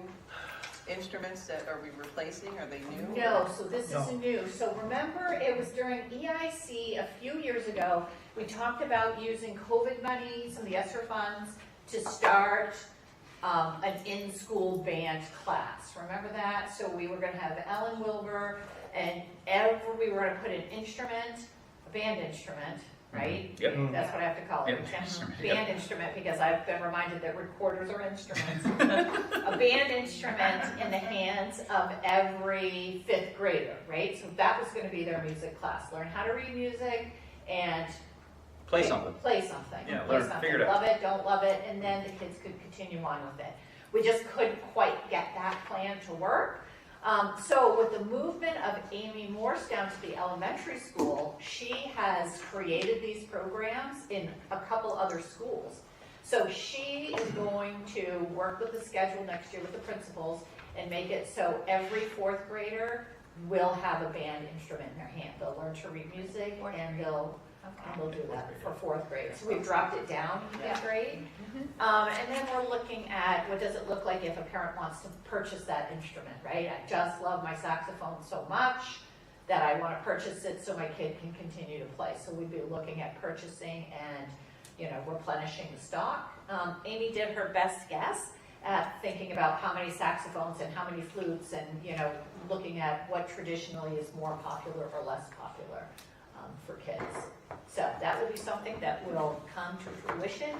Speaker 7: instruments that are we replacing? Are they new?
Speaker 2: No, so this is new. So remember, it was during EIC a few years ago, we talked about using COVID money, some of the ESSER funds, to start an in-school band class. Remember that? So we were gonna have Ellen Wilbur, and we were gonna put an instrument, a band instrument, right?
Speaker 1: Yep.
Speaker 2: That's what I have to call it.
Speaker 1: Yep, instrument, yep.
Speaker 2: Band instrument, because I've been reminded that recorders are instruments. A band instrument in the hands of every 5th grader, right? So that was gonna be their music class. Learn how to read music and
Speaker 1: Play something.
Speaker 2: Play something.
Speaker 1: Yeah,
Speaker 2: Play
Speaker 1: learn,
Speaker 2: something.
Speaker 1: figure it out.
Speaker 2: Love it, don't love it, and then the kids could continue on with it. We just couldn't quite get that plan to work. So with the movement of Amy Morse down to the elementary school, she has created these programs in a couple other schools. So she is going to work with the schedule next year with the principals and make it so every 4th grader will have a band instrument in their hand. They'll learn to read music and they'll do that for 4th grade. So we've dropped it down in 5th grade. And then we're looking at what does it look like if a parent wants to purchase that instrument, right? I just love my saxophone so much that I want to purchase it so my kid can continue to play. So we'd be looking at purchasing and, replenishing the stock. Amy did her best guess at thinking about how many saxophones and how many flutes and, looking at what traditionally is more popular or less popular for kids. So that will be something that will come to fruition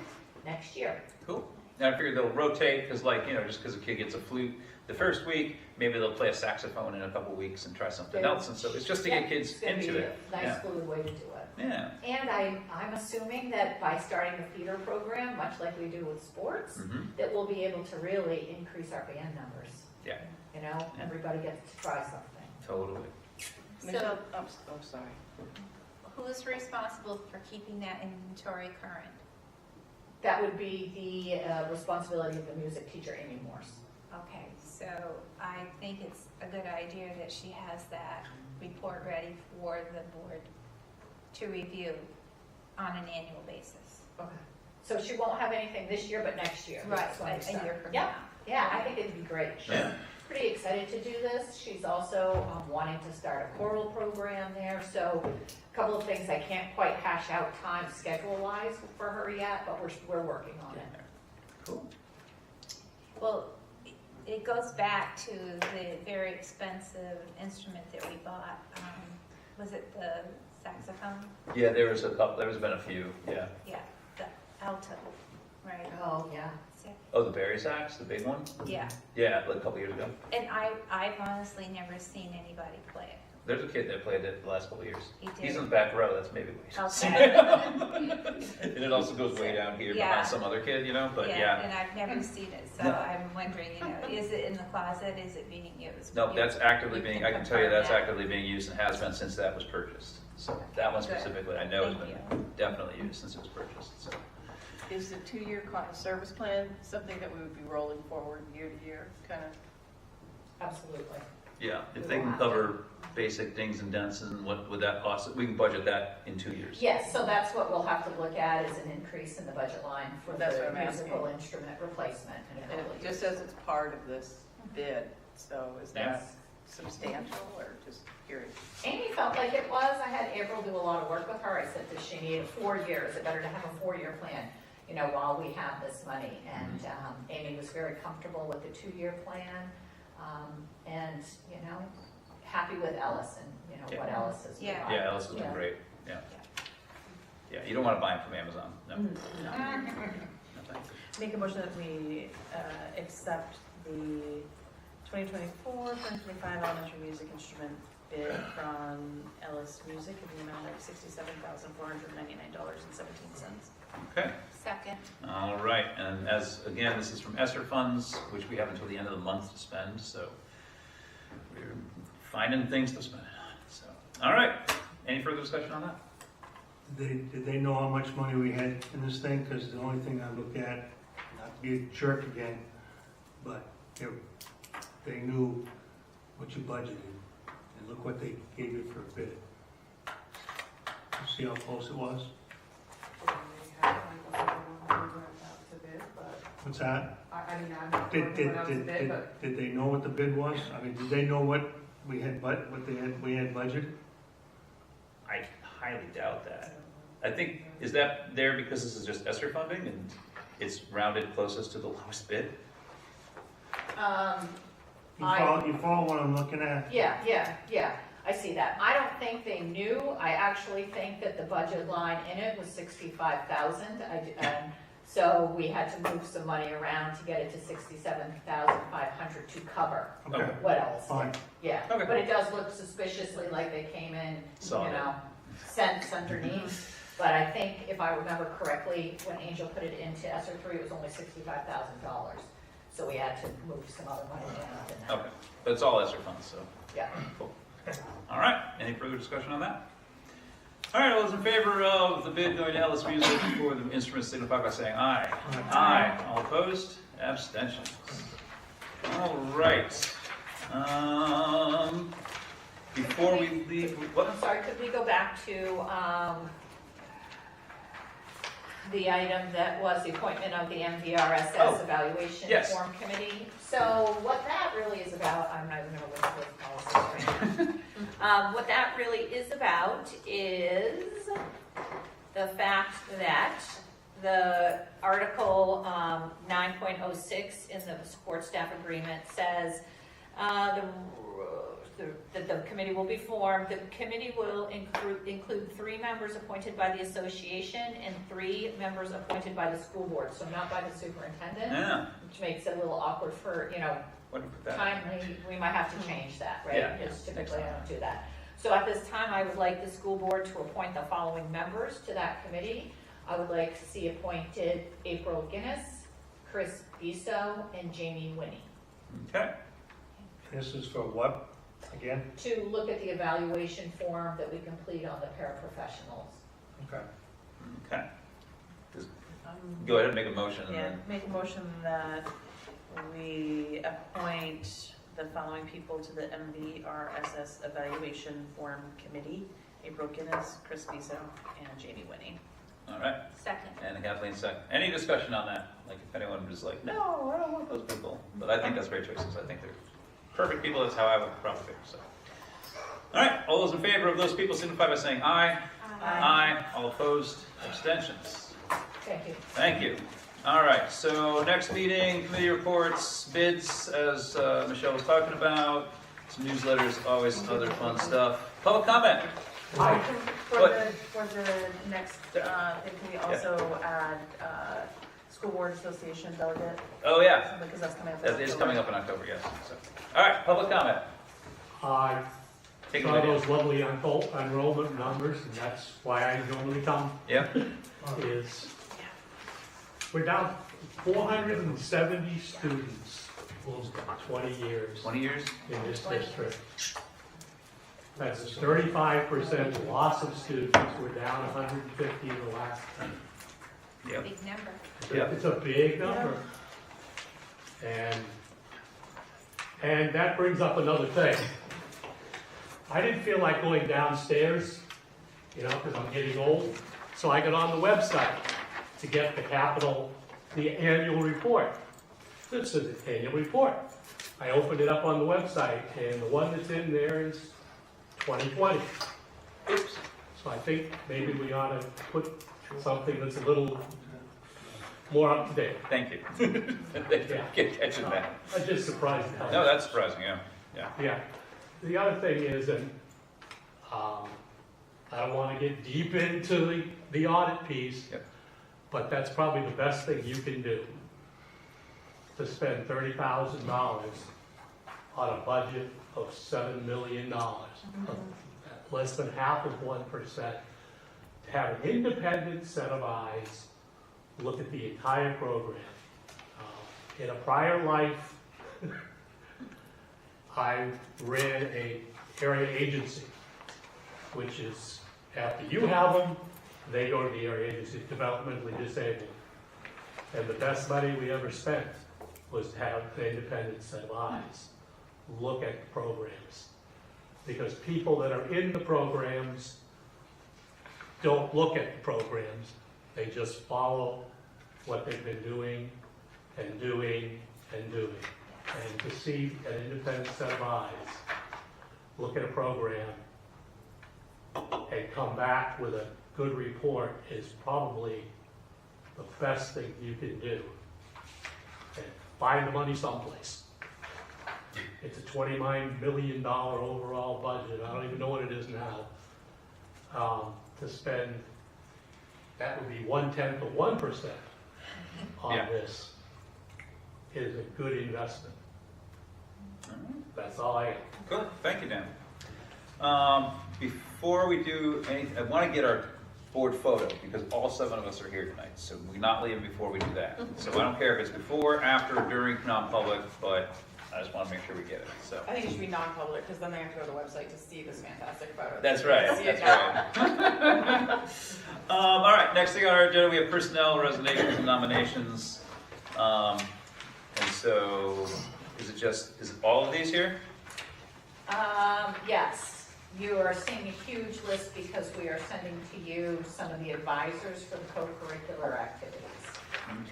Speaker 2: next year.
Speaker 1: Cool. Now I figured they'll rotate, because just because a kid gets a flute the first week, maybe they'll play a saxophone in a couple weeks and try something else. And so it's just to get kids
Speaker 2: It's gonna
Speaker 1: into
Speaker 2: be
Speaker 1: it.
Speaker 2: a nice
Speaker 1: Yeah.
Speaker 2: fluid way to do it.
Speaker 1: Yeah.
Speaker 2: And I'm assuming that by starting the feeder program, much like we do with sports,
Speaker 1: Mhm.
Speaker 2: that we'll be able to really increase our band numbers.
Speaker 1: Yeah.
Speaker 2: Everybody gets to try something.
Speaker 1: Totally.
Speaker 7: Michelle, oh, sorry.
Speaker 8: Who's responsible for keeping that inventory current?
Speaker 2: That would be the responsibility of the music teacher, Amy Morse.
Speaker 8: Okay, so I think it's a good idea that she has that report ready for the board to review on an annual basis.
Speaker 2: Okay. So she won't have anything this year, but next year.
Speaker 8: Right,
Speaker 2: That's when we
Speaker 8: a
Speaker 2: start.
Speaker 8: year from
Speaker 2: Yep.
Speaker 8: now.
Speaker 2: Yeah, I think it'd be great.
Speaker 1: Yeah.
Speaker 2: Pretty excited to do this. She's also wanting to start a choral program there. So a couple of things I can't quite hash out time schedule-wise for her yet, but we're working on it.
Speaker 1: Cool.
Speaker 8: Well, it goes back to the very expensive instrument that we bought. Was it the saxophone?
Speaker 1: Yeah, there's been a few, yeah.
Speaker 8: Yeah, the alto, right?
Speaker 2: Oh, yeah.
Speaker 1: Oh, the Barry sax, the big one?
Speaker 8: Yeah,
Speaker 1: Yeah, like a couple years ago.
Speaker 8: and I've honestly never seen anybody play it.
Speaker 1: There's a kid that played it the last couple of years.
Speaker 8: He did.
Speaker 1: He's in the back row, that's maybe what he's
Speaker 8: Okay.
Speaker 1: And it also goes way down here
Speaker 8: Yeah.
Speaker 1: behind some other kid, but yeah.
Speaker 8: And I've never seen it, so
Speaker 1: No.
Speaker 8: I'm wondering, is it in the closet, is it being used?
Speaker 1: No, that's actively
Speaker 8: You
Speaker 1: being,
Speaker 8: can
Speaker 1: I can tell you that's
Speaker 8: confirm that.
Speaker 1: actively being used and has been since that was purchased. So that one
Speaker 8: Good.
Speaker 1: specifically, I know has
Speaker 8: Thank
Speaker 1: been definitely used since it was purchased, so.
Speaker 7: Is the 2-year service plan something that we would be rolling forward year to year, kind of?
Speaker 2: Absolutely.
Speaker 1: Yeah, if they can cover basic dings and dents, and what would that cost? We can budget that in 2 years.
Speaker 2: Yes, so that's what we'll have to look at, is an increase in the budget line for
Speaker 7: That's what
Speaker 2: the
Speaker 7: I'm
Speaker 2: musical
Speaker 7: asking.
Speaker 2: instrument replacement. in a
Speaker 7: And
Speaker 2: couple
Speaker 7: it
Speaker 2: of
Speaker 7: just
Speaker 2: years.
Speaker 7: says it's part of this bid, so is that
Speaker 2: Yes.
Speaker 7: substantial or just curious?
Speaker 2: Amy felt like it was. I had April do a lot of work with her. I said that she needed 4 years. It better to have a 4-year plan, you know, while we have this money. And Amy was very comfortable with the 2-year plan. And, you know, happy with Ellis and, you know, what Ellis has
Speaker 8: Yeah.
Speaker 2: provided.
Speaker 1: Yeah, Alice has been
Speaker 2: Yeah.
Speaker 1: great, yeah. Yeah, you don't want to buy them from Amazon, no.
Speaker 3: Mm.
Speaker 1: No, thank you.
Speaker 3: Make a motion that we accept the 2024-2025 elementary music instrument bid from Ellis Music in the amount of $67,499.17.
Speaker 1: Okay,
Speaker 8: Second.
Speaker 1: all right, and as, again, this is from ESSER funds, which we have until the end of the month to spend, so we're finding things to spend it on, so. All right, any further discussion on that?
Speaker 6: Did they know how much money we had in this thing? Because the only thing I look at, not to be a jerk again, but they knew what you budgeted, and look what they gave you for a bid. You see how close it was? What's that?
Speaker 4: I mean, I'm not
Speaker 6: Did,
Speaker 4: working
Speaker 6: did,
Speaker 4: when I was a
Speaker 6: did,
Speaker 4: bit,
Speaker 6: did,
Speaker 4: but
Speaker 6: did they know what the bid was? I mean, did they know what we had, we had budgeted?
Speaker 1: I highly doubt that. I think, is that there because this is just ESSER funding and it's rounded closest to the lowest bid?
Speaker 6: You follow what I'm looking at?
Speaker 2: Yeah, I see that. I don't think they knew. I actually think that the budget line in it was 65,000. So we had to move some money around to get it to 67,500 to cover
Speaker 6: Okay,
Speaker 2: what else.
Speaker 6: fine.
Speaker 2: Yeah,
Speaker 1: Okay.
Speaker 2: but it does look suspiciously like they came in,
Speaker 1: Saw
Speaker 2: you
Speaker 1: that.
Speaker 2: know, cents underneath. But I think if I remember correctly, when Angel put it into ESSER 3, it was only $65,000. So we had to move some other money down than that.
Speaker 1: Okay, but it's all ESSER funds, so.
Speaker 2: Yeah.
Speaker 1: Cool. All right, any further discussion on that? All right, all those in favor of the bid going to Ellis Music for the instruments signify by saying aye. Aye. All opposed? Abstentions. All right. Before we leave, what?
Speaker 2: I'm sorry, could we go back to the item that was the appointment of the MVRSS
Speaker 1: Oh,
Speaker 2: Evaluation
Speaker 1: yes.
Speaker 2: Form Committee? So what that really is about, I'm not even going to look at the policy right. What that really is about is the fact that the Article 9.06 in the support staff agreement says that the committee will be formed. The committee will include 3 members appointed by the association and 3 members appointed by the school board, so not by the superintendent,
Speaker 1: Yeah,
Speaker 2: which makes it a little awkward for, you know,
Speaker 1: what did we put that?
Speaker 2: timely, we might have to change that, right?
Speaker 1: Yeah,
Speaker 2: Because
Speaker 1: yeah,
Speaker 2: typically I
Speaker 1: next
Speaker 2: don't do that. So at this time, I would like the school board to appoint the following members to that committee. I would like to see appointed April Guinness, Chris Biso, and Jamie Winnie,
Speaker 1: Okay,
Speaker 6: This is for what, again?
Speaker 2: to look at the evaluation form that we complete on the paraprofessionals.
Speaker 6: Okay.
Speaker 1: okay. Go ahead and make a motion and
Speaker 3: Yeah,
Speaker 1: then,
Speaker 3: make a motion that we appoint the following people to the MVRSS Evaluation Form Committee: April Guinness, Chris Biso, and Jamie Winnie.
Speaker 1: all right.
Speaker 8: Second.
Speaker 1: And Kathleen second. Any discussion on that? Like if anyone was like, no, I don't want those people. But I think that's great choices. I think they're perfect people. That's how I would probably pick, so. All right, all those in favor of those people signify by saying aye. Aye. All opposed? Abstentions?
Speaker 2: Thank you.
Speaker 1: Thank you. All right, so next meeting, committee reports, bids, as Michelle was talking about, some newsletters, always other fun stuff. Public comment?
Speaker 3: For the next thing, can we also add School Board Association delegate?
Speaker 1: Oh, yeah,
Speaker 3: Because that's coming up.
Speaker 1: that is coming up in October, yes. So, all right, public comment.
Speaker 12: I
Speaker 1: Take it
Speaker 12: saw
Speaker 1: away.
Speaker 12: those lovely enrollment numbers, and that's why I normally come,
Speaker 1: Yeah,
Speaker 12: is we're down 470 students in 20 years
Speaker 1: 20 years?
Speaker 12: in this district. That's a 35% loss of students. We're down 150 in the last 10.
Speaker 1: Yep.
Speaker 8: Big number.
Speaker 1: Yeah.
Speaker 12: It's a big number. And And that brings up another thing. I didn't feel like going downstairs, because I'm getting old, so I got on the website to get the annual report. This is the annual report. I opened it up on the website, and the one that's in there is 2020. Oops. So I think maybe we ought to put something that's a little more up to date.
Speaker 1: Thank you. Thank you for catching that.
Speaker 12: I'm just surprised.
Speaker 1: No, that's surprising, yeah.
Speaker 12: Yeah. The other thing is, and I don't want to get deep into the audit piece,
Speaker 1: Yep.
Speaker 12: but that's probably the best thing you can do, to spend $30,000 on a budget of $7 million, less than half of 1%, to have an independent set of eyes look at the entire program. In a prior life, I ran a area agency, which is, after you have them, they go to the area agency, developmentally disabled. And the best money we ever spent was to have an independent set of eyes look at the programs. Because people that are in the programs don't look at the programs, they just follow what they've been doing and doing and doing. And to see an independent set of eyes look at a program and come back with a good report is probably the best thing you can do. And find the money someplace. It's a $29 million overall budget. I don't even know what it is now. To spend, that would be 1/10 of 1% on
Speaker 1: Yeah.
Speaker 12: this is a good investment. That's all I have.
Speaker 1: Good, thank you, Dan. Before we do anything, I want to get our board photo, because all 7 of us are here tonight, so we're not leaving before we do that. So I don't care if it's before, after, during, non-public, but I just want to make sure we get it, so.
Speaker 3: I think it should be non-public, because then they have to go to the website to see this fantastic photo.
Speaker 1: That's right, that's right. All right, next thing on our agenda, we have personnel resignations and nominations. And so, is it all of these here?
Speaker 2: Yes. You are seeing a huge list because we are sending to you some of the advisors for the co-curricular activities.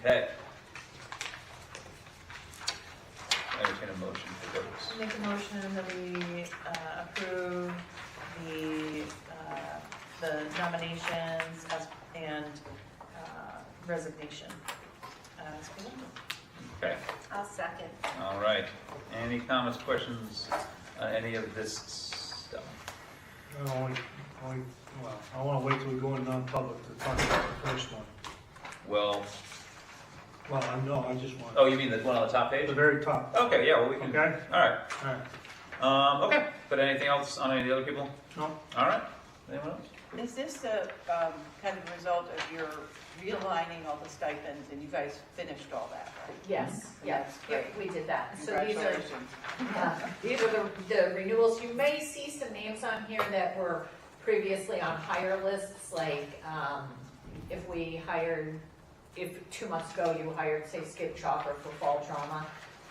Speaker 1: Okay. Entertain a motion for those.
Speaker 3: Make a motion that we approve the nominations and resignation as presented.
Speaker 1: Okay,
Speaker 8: I'll second.
Speaker 1: all right. Any comments, questions on any of this stuff?
Speaker 6: I want to wait till we go in non-public to talk about the first one.
Speaker 1: Well,
Speaker 6: I just want,
Speaker 1: oh, you mean the one on the top
Speaker 6: at
Speaker 1: page?
Speaker 6: the very top,
Speaker 1: Okay, yeah, well, we can,
Speaker 6: okay?
Speaker 1: all right.
Speaker 6: All right.
Speaker 1: Okay, but anything else on any of the other people?
Speaker 6: No?
Speaker 1: All right, anyone else?
Speaker 7: Is this a kind of result of your realigning all the stipends, and you guys finished all that, right?
Speaker 2: Yes, yes,
Speaker 7: That's
Speaker 2: yep, we did that. So
Speaker 7: Congratulations.
Speaker 2: these are the renewals. You may see some names on here that were previously on hire lists, like if 2 months ago you hired, say, Skip Chalker for fall drama,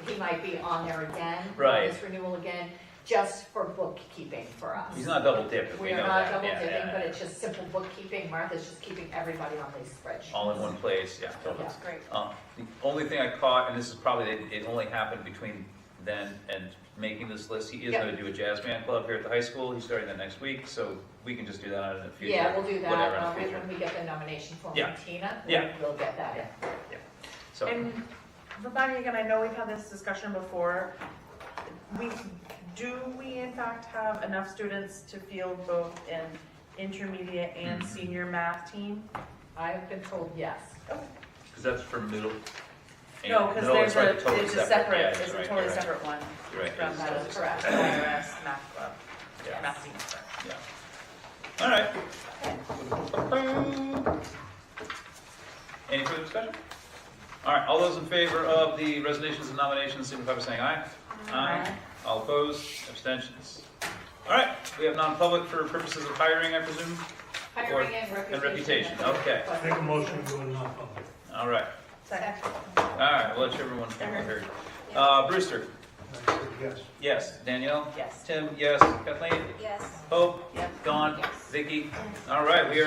Speaker 2: he might be on there again,
Speaker 1: Right.
Speaker 2: on this renewal again, just for bookkeeping for us.
Speaker 1: He's not double dipping, we
Speaker 2: We
Speaker 1: know
Speaker 2: are
Speaker 1: that.
Speaker 2: not double
Speaker 1: Yeah,
Speaker 2: dipping,
Speaker 1: yeah,
Speaker 2: but
Speaker 1: yeah.
Speaker 2: it's just simple bookkeeping. Martha's just keeping everybody on these spreadsheets.
Speaker 1: All in one place, yeah. totally.
Speaker 7: That's great.
Speaker 1: The only thing I caught, and this is probably, it only happened between then and making this list, he is
Speaker 2: Yep.
Speaker 1: going to do a jazz band club here at the high school. He's starting that next week, so we can just do that in the future.
Speaker 2: Yeah, we'll do that,
Speaker 1: Whatever in the future.
Speaker 2: when we get the nomination form
Speaker 1: Yeah.
Speaker 2: from Tina,
Speaker 1: Yeah.
Speaker 2: we'll get that in.
Speaker 1: So,
Speaker 3: And remind me again, I know we've had this discussion before. Do we in fact have enough students to field both an intermediate and senior math team?
Speaker 2: I've been told yes.
Speaker 1: because that's for middle.
Speaker 3: No, because
Speaker 1: No, it's right,
Speaker 3: there's
Speaker 1: totally
Speaker 3: a separate,
Speaker 1: Yeah,
Speaker 3: it's
Speaker 1: that's
Speaker 3: a
Speaker 1: right,
Speaker 3: totally
Speaker 1: you're right.
Speaker 3: separate one
Speaker 1: You're right,
Speaker 3: from
Speaker 1: it's
Speaker 3: the
Speaker 1: totally
Speaker 2: correct.
Speaker 3: MVRS math club,
Speaker 1: Yeah.
Speaker 3: math team, sorry.
Speaker 1: Yeah. All right. Any further discussion? All right, all those in favor of the resignations and nominations, signify by saying aye. Aye. All opposed, abstentions. All right, we have non-public for purposes of hiring, I presume?
Speaker 2: Hiring and reputation.
Speaker 1: And reputation, okay.
Speaker 6: Make a motion to go in non-public.
Speaker 1: All right,
Speaker 3: Second.
Speaker 1: all right, we'll let everyone come over here. Brewster,
Speaker 6: yes.
Speaker 1: Yes. Danielle?
Speaker 3: Yes.
Speaker 1: Tim? Yes. Kathleen?
Speaker 8: Yes.
Speaker 1: Hope?
Speaker 7: Yes.
Speaker 1: Dawn?
Speaker 8: Yes.
Speaker 1: Vicky? All right, we are